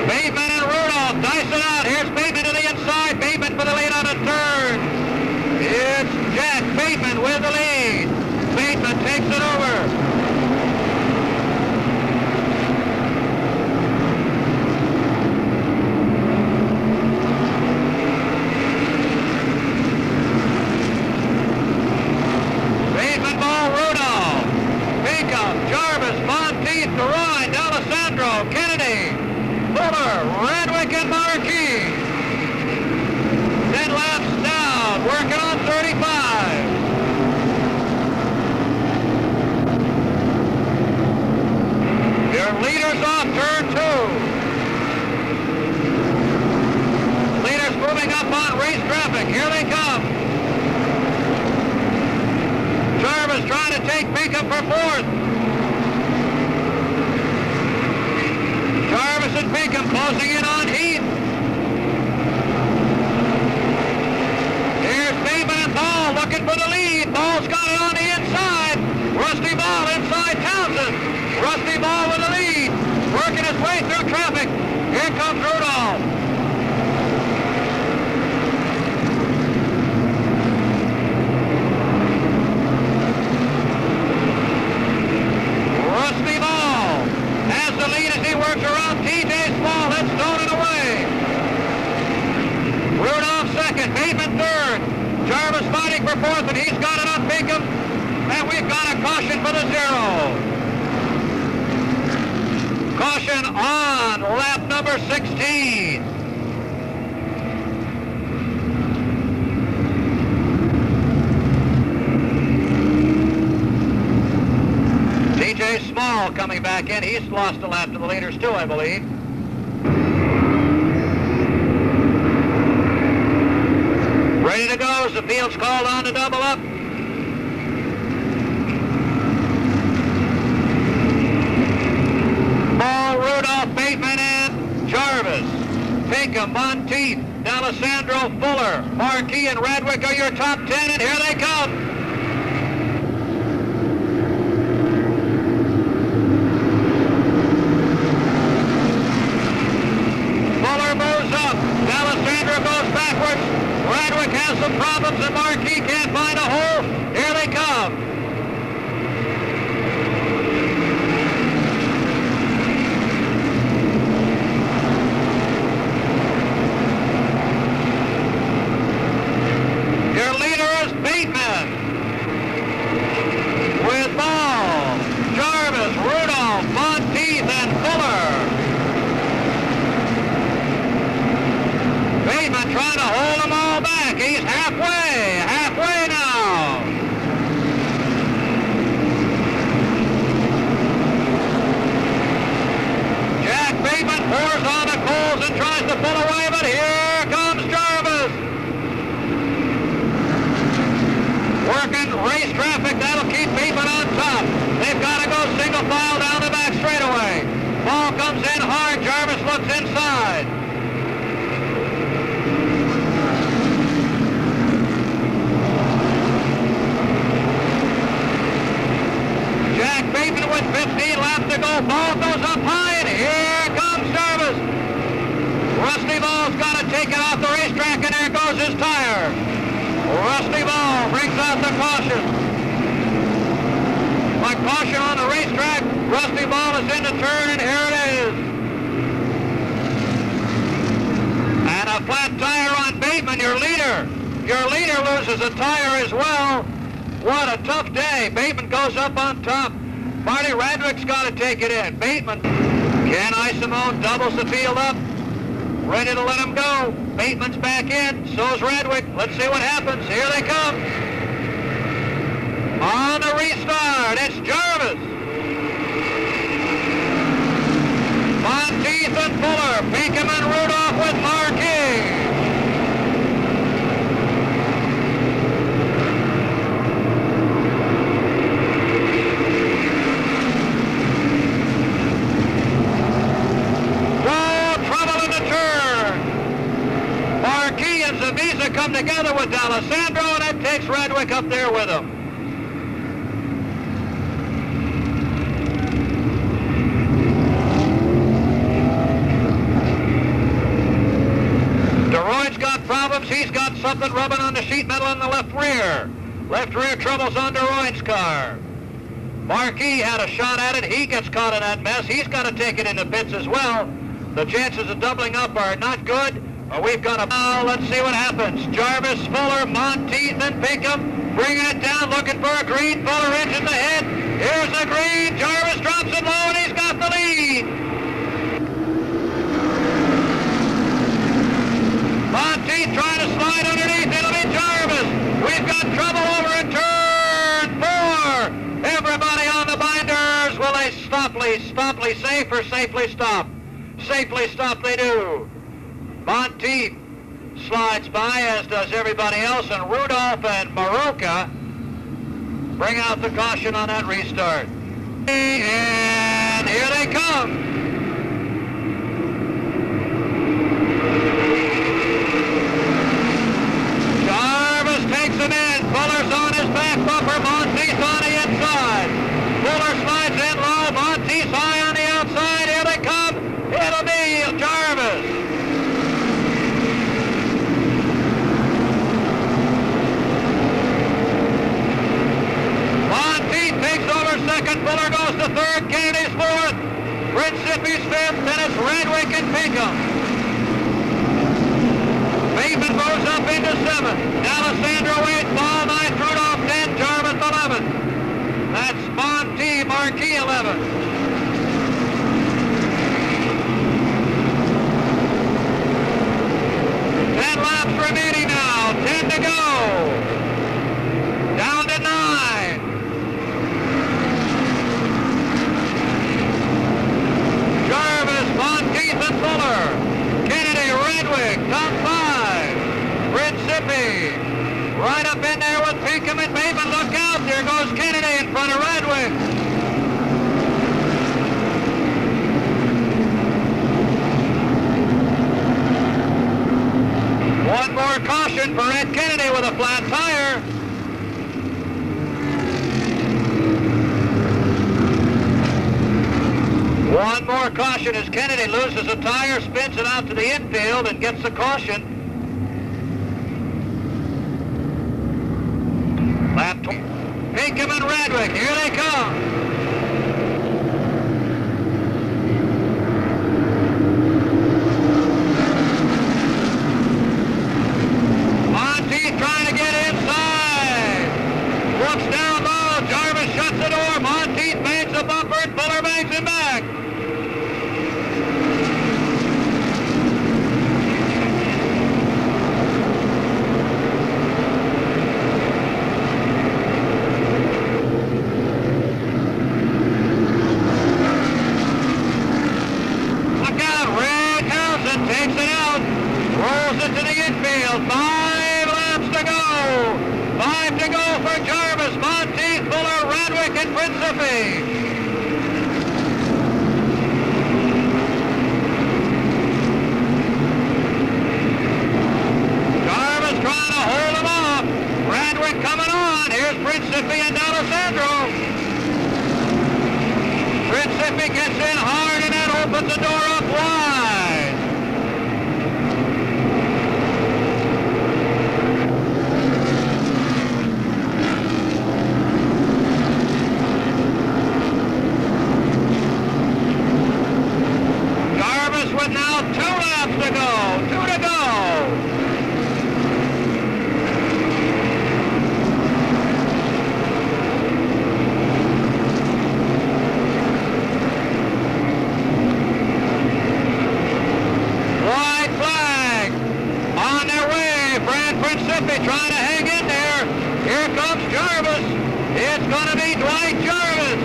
Bateman and Rudolph dice it out. Here's Bateman to the inside. Bateman for the lead on a turn. It's Jack Bateman with the lead. Bateman takes it over. Jarvis, Monteith, DeRoyne, D'Alessandro, Kennedy, Fuller, Radwick, and Marquis. 10 laps down, working on 35. Your leaders off turn 2. Leaders moving up on race traffic. Here they come. Jarvis trying to take Pinkham for 4th. Jarvis and Pinkham closing in on Heath. Here's Bateman and Ball looking for the lead. Ball's got it on the inside. Rusty Ball inside Townsend. Rusty Ball with the lead. Working his way through traffic. Here comes Rudolph. Rusty Ball has the lead as he works around T.J. Small. That's stolen away. Rudolph 2nd, Bateman 3rd. Jarvis fighting for 4th, and he's got it on Pinkham. And we've got a caution for the 0. Caution on lap number 16. T.J. Small coming back in. He's lost a lap to the leaders too, I believe. Ready to go as the field's called on to double up. Ball, Rudolph, Bateman, and Jarvis. Pinkham, Monteith, D'Alessandro, Fuller, Marquis, and Radwick are your top 10, and here they come. D'Alessandro goes backwards. Radwick has some problems and Marquis can't find a hole. Here they come. Your leader is Bateman. With Ball, Jarvis, Rudolph, Monteith, and Fuller. Bateman trying to hold them all back. He's halfway now. Jack Bateman pours on the coals and tries to pull away, but here comes Jarvis. Working race traffic, that'll keep Bateman on top. They've got to go single file down the back straightaway. Ball comes in hard, Jarvis looks inside. Jack Bateman with 15 laps to go. Ball goes up high, and here comes Jarvis. Rusty Ball's got to take it off the racetrack, and there goes his tire. Rusty Ball brings out the caution. By caution on the racetrack, Rusty Ball is in the turn, and here it is. And a flat tire on Bateman, your leader. Your leader loses a tire as well. What a tough day. Bateman goes up on top. Marty Radwick's got to take it in. Bateman. Ken Isimone doubles the field up. ready to let him go. Bateman's back in, so's Radwick. Let's see what happens. Here they come. On the restart, it's Jarvis. Monteith and Fuller, Pinkham and Rudolph with Marquis. Marquis and Zavisa come together with D'Alessandro, and that takes Radwick up there with him. DeRoy's got problems. He's got something rubbing on the sheet metal in the left rear. Left rear troubles on DeRoy's car. Marquis had a shot at it. He gets caught in that mess. He's got to take it into pits as well. The chances of doubling up are not good. We've got a ball. Let's see what happens. Jarvis, Fuller, Monteith, and Pinkham bringing it down, looking for a green. Fuller engines ahead. Here's the green. Jarvis drops it low, and he's got the lead. Monteith trying to slide underneath. It'll be Jarvis. We've got trouble over in turn 4. Everybody on the binders. Will they stoply safe or safely stop? Safely stop they do. Monteith slides by, as does everybody else, and Rudolph and Maroka bring out the caution on that restart. And here they come. Jarvis takes him in. Fuller's on his back bumper. Monteith on the inside. Fuller slides in low. Monteith's high on the outside. Here they come. It'll be Jarvis. Monteith takes over second. Fuller goes to third. Kennedy's fourth. Principi's fifth. Then it's Radwick and Pinkham. Bateman moves up into seventh. D'Alessandro 8th. Ball 9th. Rudolph 10th. Jarvis 11th. That's Monteith. Marquis 11th. 10 laps remaining now. 10 to go. Down to 9. Jarvis, Monteith, and Fuller. Kennedy, Radwick, top 5. Principi right up in there with Pinkham and Bateman. Look out, there goes Kennedy in front of Radwick. One more caution for Ed Kennedy with a flat tire. One more caution as Kennedy loses a tire, spins it out to the infield, and gets the caution. Lap 20. Pinkham and Radwick, here they come. Monteith trying to get inside. Looks down low. Jarvis shuts the door. Monteith bangs the bumper, and Fuller bangs him back. Look out. Red Harrison takes it out. Rolls it to the infield. 5 laps to go. 5 to go for Jarvis, Monteith, Fuller, Radwick, and Principi. Jarvis trying to hold him off. Radwick coming on. Here's Principi and D'Alessandro. Principi gets in hard, and that opens the door up wide. With now 2 laps to go. 2 to go. hang in there. Here comes Jarvis. It's going to be Dwight Jarvis,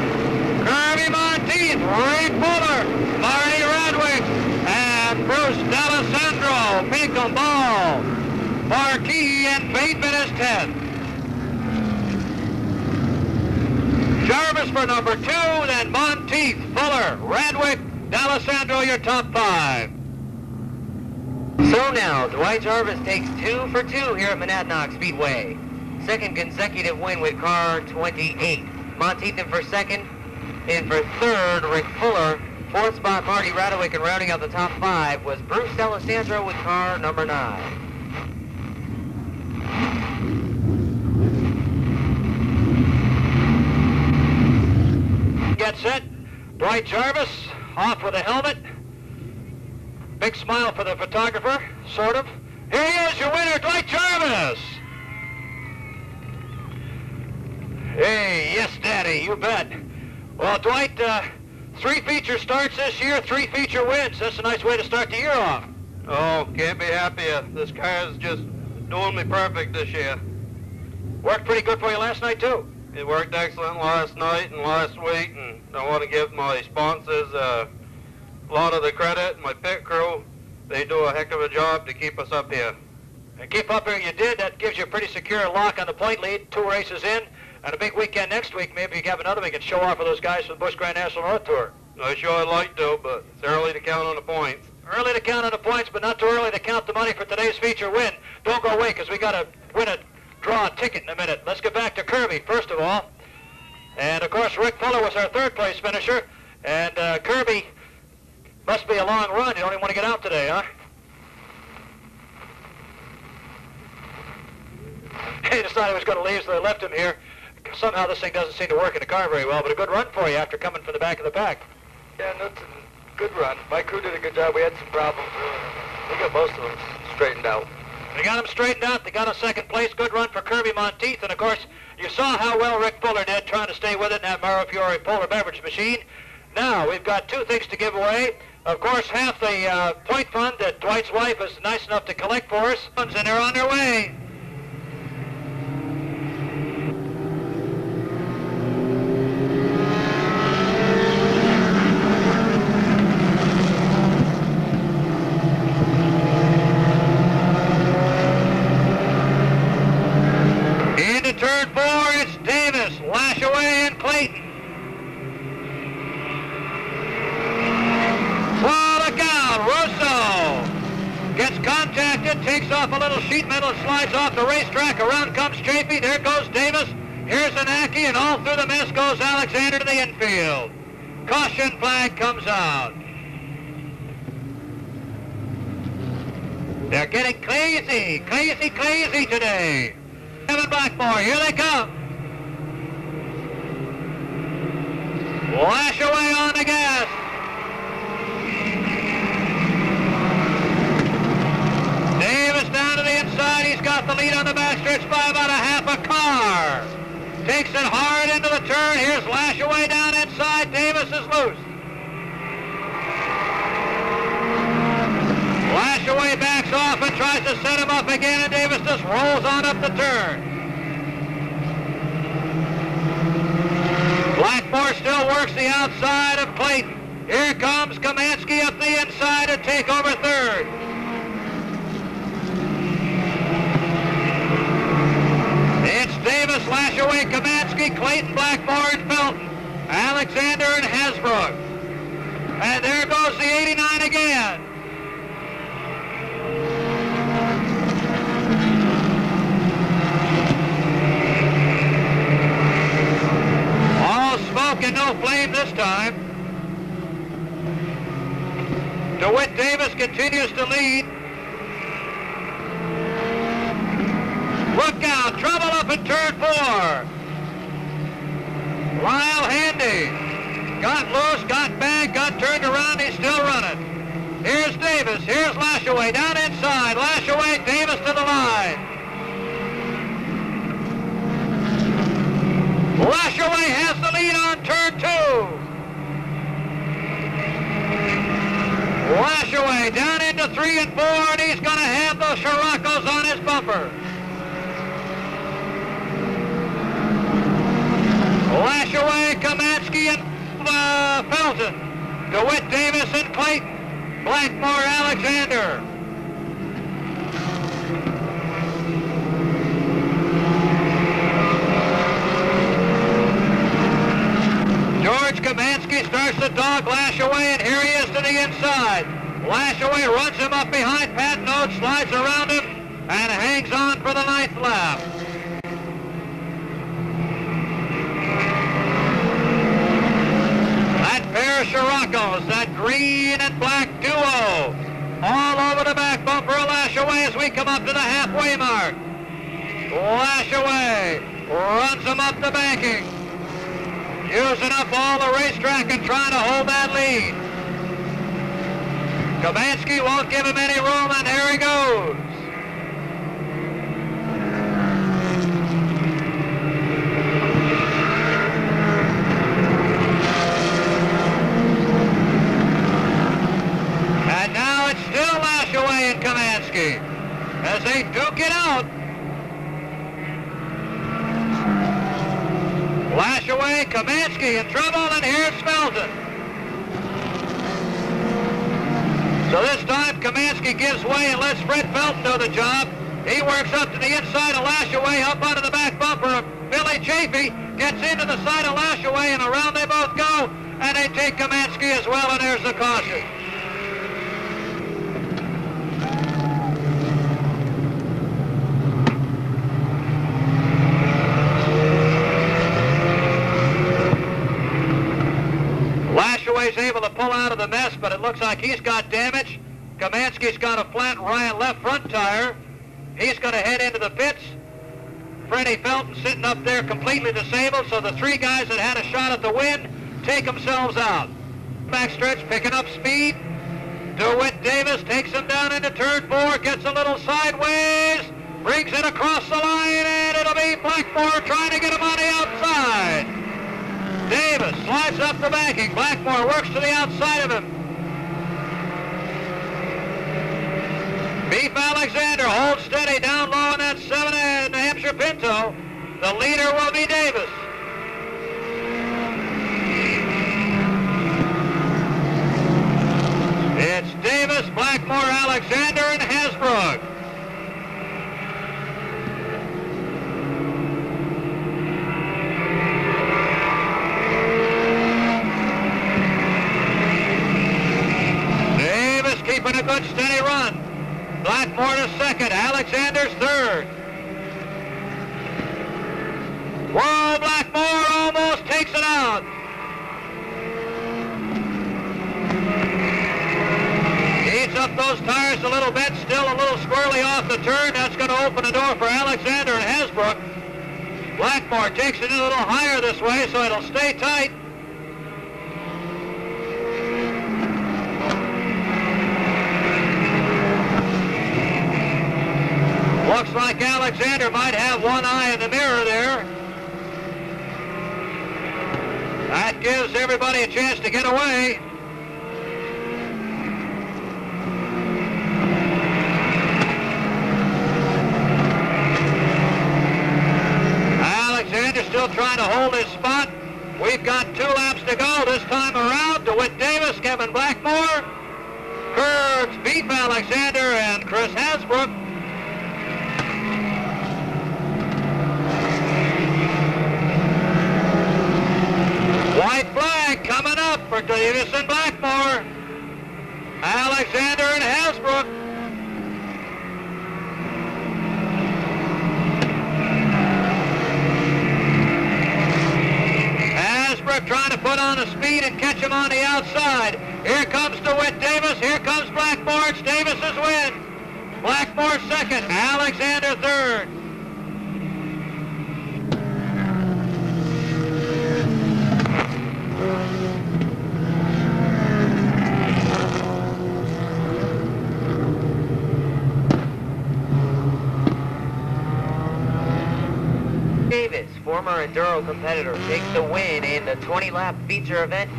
Kirby Monteith, Ray Fuller, Marty Radwick, and Bruce D'Alessandro. Pinkham Ball, Marquis, and Bateman is 10th. Jarvis for number 2, then Monteith, Fuller, Radwick, D'Alessandro, your top 5. So now, Dwight Jarvis takes 2 for 2 here at Monadnock Speedway. Second consecutive win with car 28. Monteith in for second. In for third, Rick Fuller. Fourth spot, Marty Radwick, and rounding out the top 5 was Bruce D'Alessandro with car number 9. Get set. Dwight Jarvis off with a helmet. Big smile for the photographer, sort of. Here he is, your winner, Dwight Jarvis. Hey, yes, Daddy, you bet. Well, Dwight, 3 feature starts this year, 3 feature wins. That's a nice way to start the year off. Oh, can't be happier. This car is just doing me perfect this year. Worked pretty good for you last night, too. It worked excellent last night and last week, and I want to give my sponsors a lot of the credit. My pit crew, they do a heck of a job to keep us up here. And keep up here, you did. That gives you a pretty secure lock on the point lead. 2 races in, and a big weekend next week. Maybe you can have another we can show off for those guys from the Busch Grand National North Tour. I sure like to, but it's early to count on the points. Early to count on the points, but not too early to count the money for today's feature win. Don't go away, because we got to draw a ticket in a minute. Let's get back to Kirby, first of all. And, of course, Rick Fuller was our 3rd place finisher. And Kirby must be a long run. You don't even want to get out today, huh? He decided he was going to leave, so they left him here. Somehow this thing doesn't seem to work in the car very well, but a good run for you after coming from the back of the pack. Yeah, no, it's a good run. My crew did a good job. We had some problems. We got most of them straightened out. They got them straightened out. They got a 2nd place. Good run for Kirby Monteith. And, of course, you saw how well Rick Fuller did trying to stay with it in that Maro Fiore Polar Beverage machine. Now, we've got 2 things to give away. Of course, half the point fund that Dwight's wife is nice enough to collect for us. And they're on their way. Turn 4, it's Davis, Lashaway, and Clayton. Oh, look out, Russo gets contacted, takes off a little sheet metal, slides off the racetrack. Around comes Chafee, there goes Davis. Here's Anaki, and all through the mess goes Alexander to the infield. Caution flag comes out. They're getting crazy today. Kevin Blackmore, here they come. Lashaway on the gas. Davis down to the inside. He's got the lead on the backstretch by about a half a car. Takes it hard into the turn. Here's Lashaway down inside. Davis is loose. Lashaway backs off and tries to set him up again, and Davis just rolls on up the turn. Blackmore still works the outside of Clayton. Here comes Kamansky up the inside to take over 3rd. It's Davis, Lashaway, Kamansky, Clayton, Blackmore, and Felton. Alexander and Hasbrook. And there goes the 89 again. Smoke and no flame this time. DeWitt Davis continues to lead. Look out, trouble up in turn 4. Lyle Handy got loose, got bagged, got turned around, he's still running. Here's Davis, here's Lashaway down inside. Lashaway, Davis to the line. Lashaway has the lead on turn 2. Lashaway down into 3 and 4, and he's going to have those Scirocco's on his bumper. DeWitt Davis and Clayton. Blackmore, Alexander. George Kamansky starts the dog lash away, and here he is to the inside. Lash away runs him up behind Pat Note, slides around him, and hangs on for the 9th lap. That pair of Scirocco's, that green and black duo, all over the back bumper of Lash away as we come up to the halfway mark. Lash away runs him up the banking, using up all the racetrack and trying to hold that lead. Kamansky won't give him any room, and here he goes. And now it's still Lash away and Kamansky as they duke it out. Lash away, Kamansky in trouble, and here's Felton. So this time Kamansky gives way and lets Fred Felton do the job. He works up to the inside of Lash away, up onto the back bumper of Billy Chafee, gets into the side of Lash away, and around they both go, and they take Kamansky as well, and there's the caution. Lashaway's able to pull out of the mess, but it looks like he's got damage. Kamansky's got a flat right left front tire. He's going to head into the pits. Freddie Felton sitting up there completely disabled, so the 3 guys that had a shot at the win take themselves out. Backstretch picking up speed. DeWitt Davis takes him down into turn 4, gets a little sideways, brings it across the line, and it'll be Blackmore trying to get him on the outside. Davis slides up the banking. Blackmore works to the outside of him. Beef Alexander holds steady down low in that 7 New Hampshire Pinto. The leader will be Davis. It's Davis, Blackmore, Alexander, and Hasbrook. Keeping a good steady run. Blackmore to second, Alexander's third. Whoa, Blackmore almost takes it out. Heats up those tires a little bit, still a little squirrely off the turn. That's going to open the door for Alexander and Hasbrook. Blackmore takes it a little higher this way, so it'll stay tight. Looks like Alexander might have one eye in the mirror there. That gives everybody a chance to get away. Alexander still trying to hold his spot. We've got 2 laps to go this time around. DeWitt Davis, Kevin Blackmore, Kurtz, Beef Alexander, and Chris Hasbrook. White flag coming up for Davis and Blackmore. Alexander and Hasbrook. Hasbrook trying to put on the speed and catch him on the outside. Here comes DeWitt Davis. Here comes Blackmore. It's Davis's win. Blackmore second. Alexander third. Davis, former Enduro competitor, takes the win in the 20-lap feature event.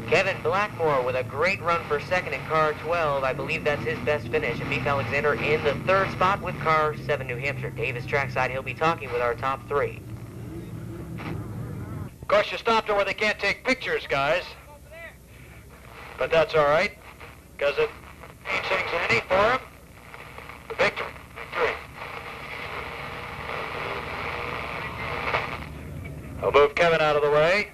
Kevin Blackmore with a great run for second in car 12. I believe that's his best finish. And Beef Alexander in the 3rd spot with car 7 New Hampshire. Davis trackside, he'll be talking with our top 3. Of course, you stopped her where they can't take pictures, guys. but that's all right, because it ain't things any for him. The victory. I'll move Kevin out of the way.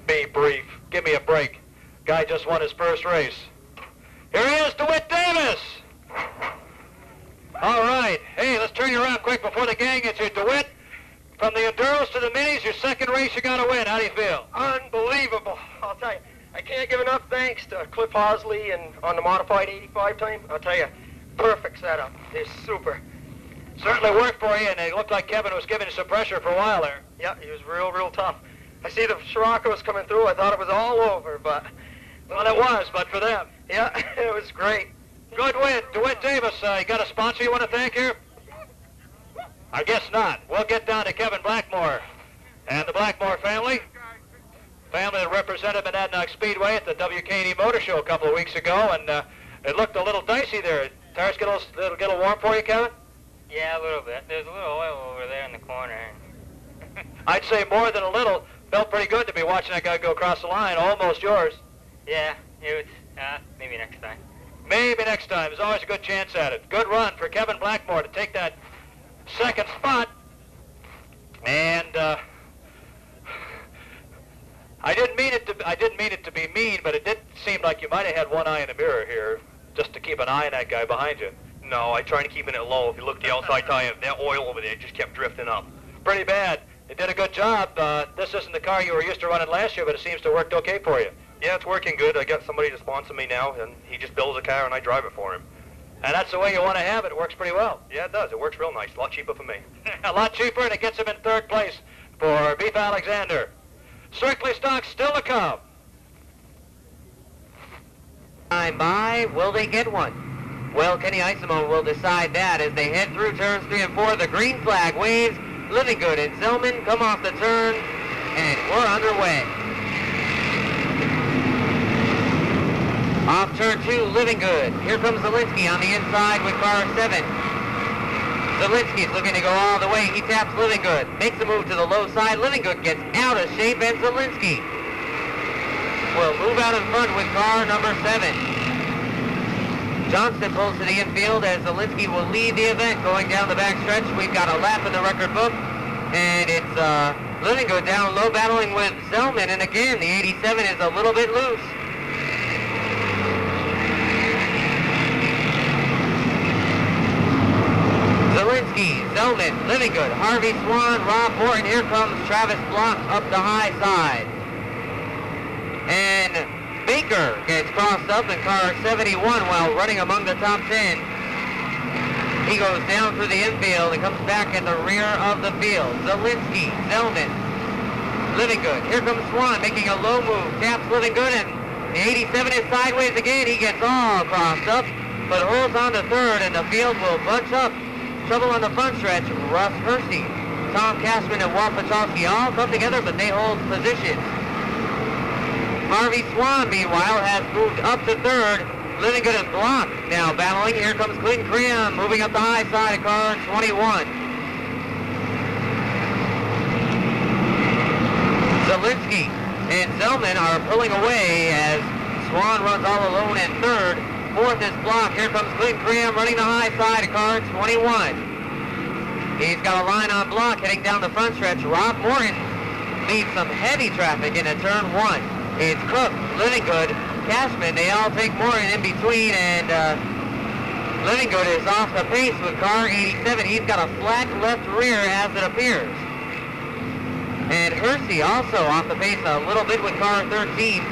Be brief. Give me a break. Guy just won his first race. Here he is, DeWitt Davis. All right. Hey, let's turn you around quick before the gang gets here. DeWitt, from the Enduros to the Minis, your second race you got to win. How do you feel? Unbelievable. I'll tell you, I can't give enough thanks to Cliff Hosley and on the modified 85 time. I'll tell you, perfect setup. It's super. Certainly worked for you, and it looked like Kevin was giving you some pressure for a while there. Yeah, he was real tough. I see the Scirocco's coming through. I thought it was all over, but... Well, it was, but for them. Yeah, it was great. Good win. DeWitt Davis, you got a sponsor you want to thank here? I guess not. We'll get down to Kevin Blackmore and the Blackmore family. Family that represented Monadnock Speedway at the WKD Motor Show a couple of weeks ago, and it looked a little dicey there. Tires get a little warm for you, Kevin? Yeah, a little bit. There's a little oil over there in the corner. I'd say more than a little. Felt pretty good to be watching that guy go across the line. Almost yours. Yeah, it was, maybe next time. Maybe next time. There's always a good chance at it. Good run for Kevin Blackmore to take that second spot. And I didn't mean it to be mean, but it did seem like you might have had one eye in the mirror here, just to keep an eye on that guy behind you. No, I tried to keep it low. If you look at the outside tire, that oil over there just kept drifting up. Pretty bad. It did a good job. This isn't the car you were used to running last year, but it seems to have worked okay for you. Yeah, it's working good. I got somebody to sponsor me now, and he just builds a car and I drive it for him. And that's the way you want to have it. It works pretty well. Yeah, it does. It works real nice. A lot cheaper for me. A lot cheaper, and it gets him in third place for Beef Alexander. Strictly Stock still to come. Time by, will they get one? Well, Kenny Isomo will decide that as they head through turns 3 and 4. The green flag waves. Living Good and Zellman come off the turn, and we're underway. Off turn 2, Living Good. Here comes Zielinski on the inside with car 7. Zielinski's looking to go all the way. He taps Living Good. Makes a move to the low side. Living Good gets out of shape, and Zielinski will move out in front with car number 7. Johnston pulls to the infield as Zielinski will lead the event going down the back stretch. We've got a lap in the record book, and it's Living Good down low battling with Zellman, and again, the 87 is a little bit loose. Zielinski, Zellman, Living Good, Harvey Swan, Rob Morton. Here comes Travis Block up the high side. And Baker gets crossed up in car 71 while running among the top 10. He goes down through the infield and comes back at the rear of the field. Zielinski, Zellman, Living Good. Here comes Swan making a low move. Taps Living Good, and the 87 is sideways again. He gets all crossed up, but holds on to third, and the field will bunch up. Trouble on the front stretch, Russ Hersey, Tom Cashman, and Walt Pachowski all come together, but they hold positions. Harvey Swan, meanwhile, has moved up to third. Living Good is blocked. Now battling. Here comes Clinton Cream moving up the high side of car 21. Zielinski and Zellman are pulling away as Swan runs all alone in third. Fourth is Block. Here comes Clinton Cream running the high side of car 21. He's got a line on Block heading down the front stretch. Rob Morton leads some heavy traffic into turn 1. It's Cook, Living Good, Cashman. They all take Morton in between, and Living Good is off the pace with car 87. He's got a flat left rear as it appears. And Hersey also off the pace a little bit with car 13.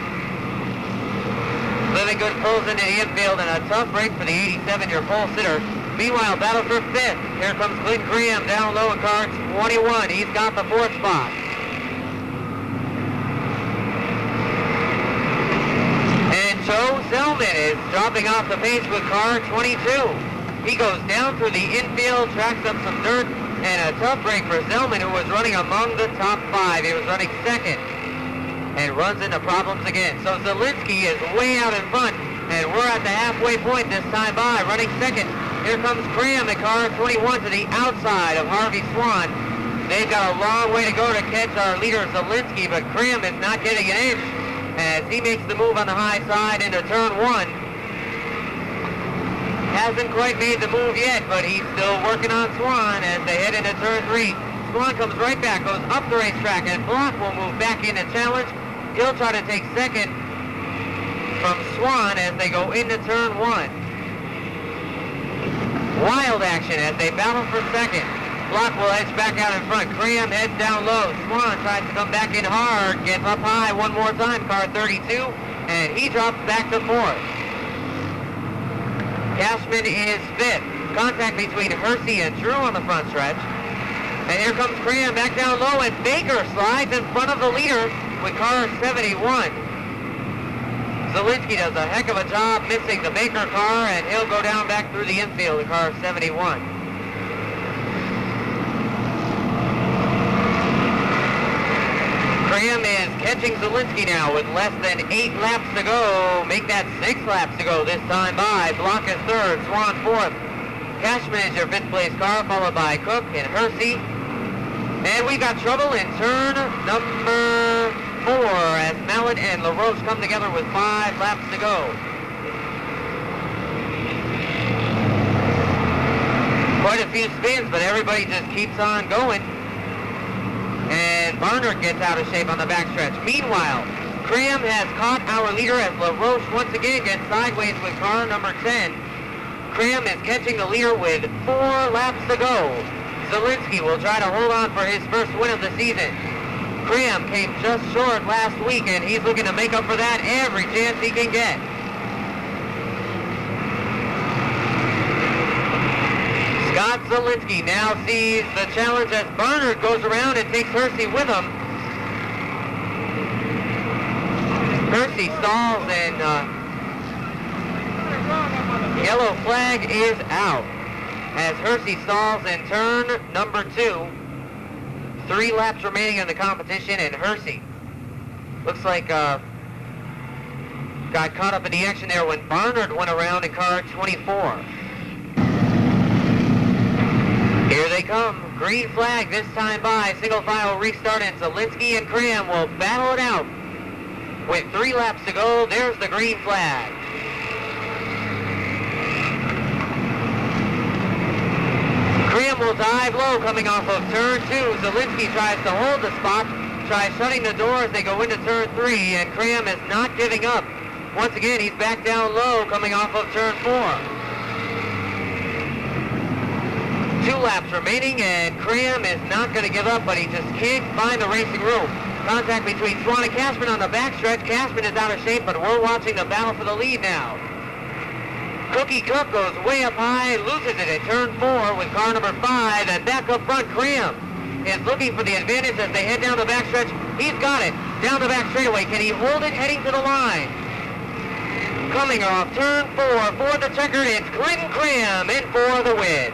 Living Good pulls into the infield, and a tough break for the 87, your pole sitter. Meanwhile, battle for 5th. Here comes Clinton Cream down low in car 21. He's got the 4th spot. Joe Zellman is dropping off the pace with car 22. He goes down through the infield, tracks up some dirt, and a tough break for Zellman, who was running among the top 5. He was running second and runs into problems again. So Zielinski is way out in front, and we're at the halfway point this time by, running second. Here comes Cream in car 21 to the outside of Harvey Swan. They've got a long way to go to catch our leader Zielinski, but Krim is not getting an inch as he makes the move on the high side into turn 1. Hasn't quite made the move yet, but he's still working on Swan as they head into turn 3. Swan comes right back, goes up the racetrack, and Block will move back in to challenge. He'll try to take second from Swan as they go into turn 1. Wild action as they battle for second. Block will edge back out in front. Graham heads down low. Swan tries to come back in hard, gets up high one more time, car 32, and he drops back to 4th. Cashman is 5th. Contact between Hersey and Drew on the front stretch. And here comes Graham back down low, and Baker slides in front of the leader with car 71. Zielinski does a heck of a job missing the Baker car, and he'll go down back through the infield to car 71. Graham is catching Zielinski now with less than 8 laps to go. Make that 6 laps to go this time by. Block is 3rd, Swan 4th. Cashman is your 5th place car, followed by Cook and Hersey. And we've got trouble in turn number 4 as Mallet and LaRoche come together with 5 laps to go. Quite a few spins, but everybody just keeps on going. And Barnard gets out of shape on the backstretch. Meanwhile, Graham has caught our leader as LaRoche once again gets sideways with car number 10. Graham is catching the leader with 4 laps to go. Zielinski will try to hold on for his first win of the season. Graham came just short last week, and he's looking to make up for that every chance he can get. Scott Zielinski now sees the challenge as Barnard goes around and takes Hersey with him. Hersey stalls and yellow flag is out as Hersey stalls in turn number 2. 3 laps remaining in the competition, and Hersey looks like got caught up in the action there when Barnard went around in car 24. Here they come. Green flag this time by. Single file restart, and Zielinski and Graham will battle it out. With 3 laps to go, there's the green flag. Graham will dive low coming off of turn 2. Zielinski tries to hold the spot, tries shutting the door as they go into turn 3, and Graham is not giving up. Once again, he's back down low coming off of turn 4. 2 laps remaining, and Graham is not going to give up, but he just can't find the racing room. Contact between Swan and Cashman on the backstretch. Cashman is out of shape, but we're watching the battle for the lead now. Cookie Cook goes way up high, loses it at turn 4 with car number 5, and back up front, Graham is looking for the advantage as they head down the backstretch. He's got it, down the back straightaway. Can he hold it heading to the line? Coming off turn 4 for the checkered, it's Clinton Graham in for the win.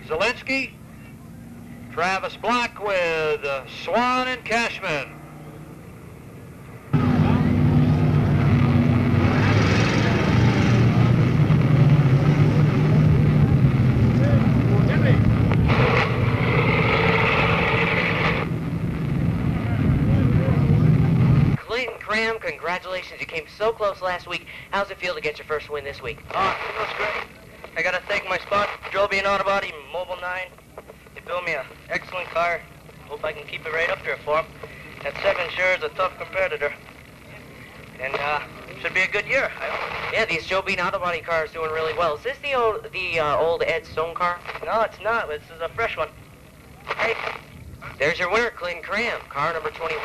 Zielinski, Travis Block with Swan and Cashman. Clinton Graham, congratulations. You came so close last week. How's it feel to get your first win this week? Oh, it feels great. I got to thank my sponsor, Joby and Autobody, Mobile 9. They built me an excellent car. Hope I can keep it right up there for them. That second sure is a tough competitor. And should be a good year. Yeah, these Joby and Autobody cars doing really well. Is this the old Ed Stone car? No, it's not. This is a fresh one. Hey, there's your winner, Clinton Graham, car number 21.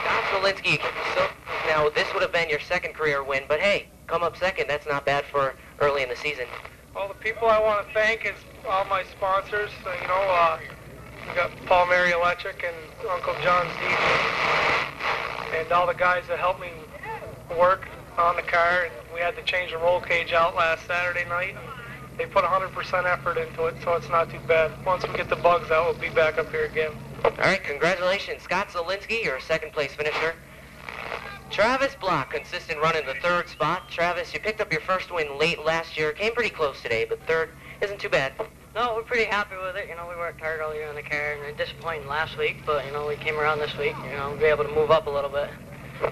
Scott Zielinski, so now this would have been your second career win, but hey, come up second. That's not bad for early in the season. Well, the people I want to thank is all my sponsors. We got Paul Mary Electric and Uncle John's DJ, and all the guys that helped me work on the car. And we had to change the roll cage out last Saturday night. They put 100% effort into it, so it's not too bad. Once we get the bugs out, we'll be back up here again. All right, congratulations, Scott Zielinski, your second place finisher. Travis Block, consistent run in the third spot. Travis, you picked up your first win late last year. Came pretty close today, but third isn't too bad. No, we're pretty happy with it. You know, we worked hard all year on the car, and we were disappointed last week, but, you know, we came around this week, you know, we'll be able to move up a little bit.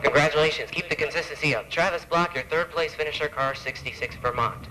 Congratulations. Keep the consistency up. Travis Block, your third place finisher, car 66 Vermont.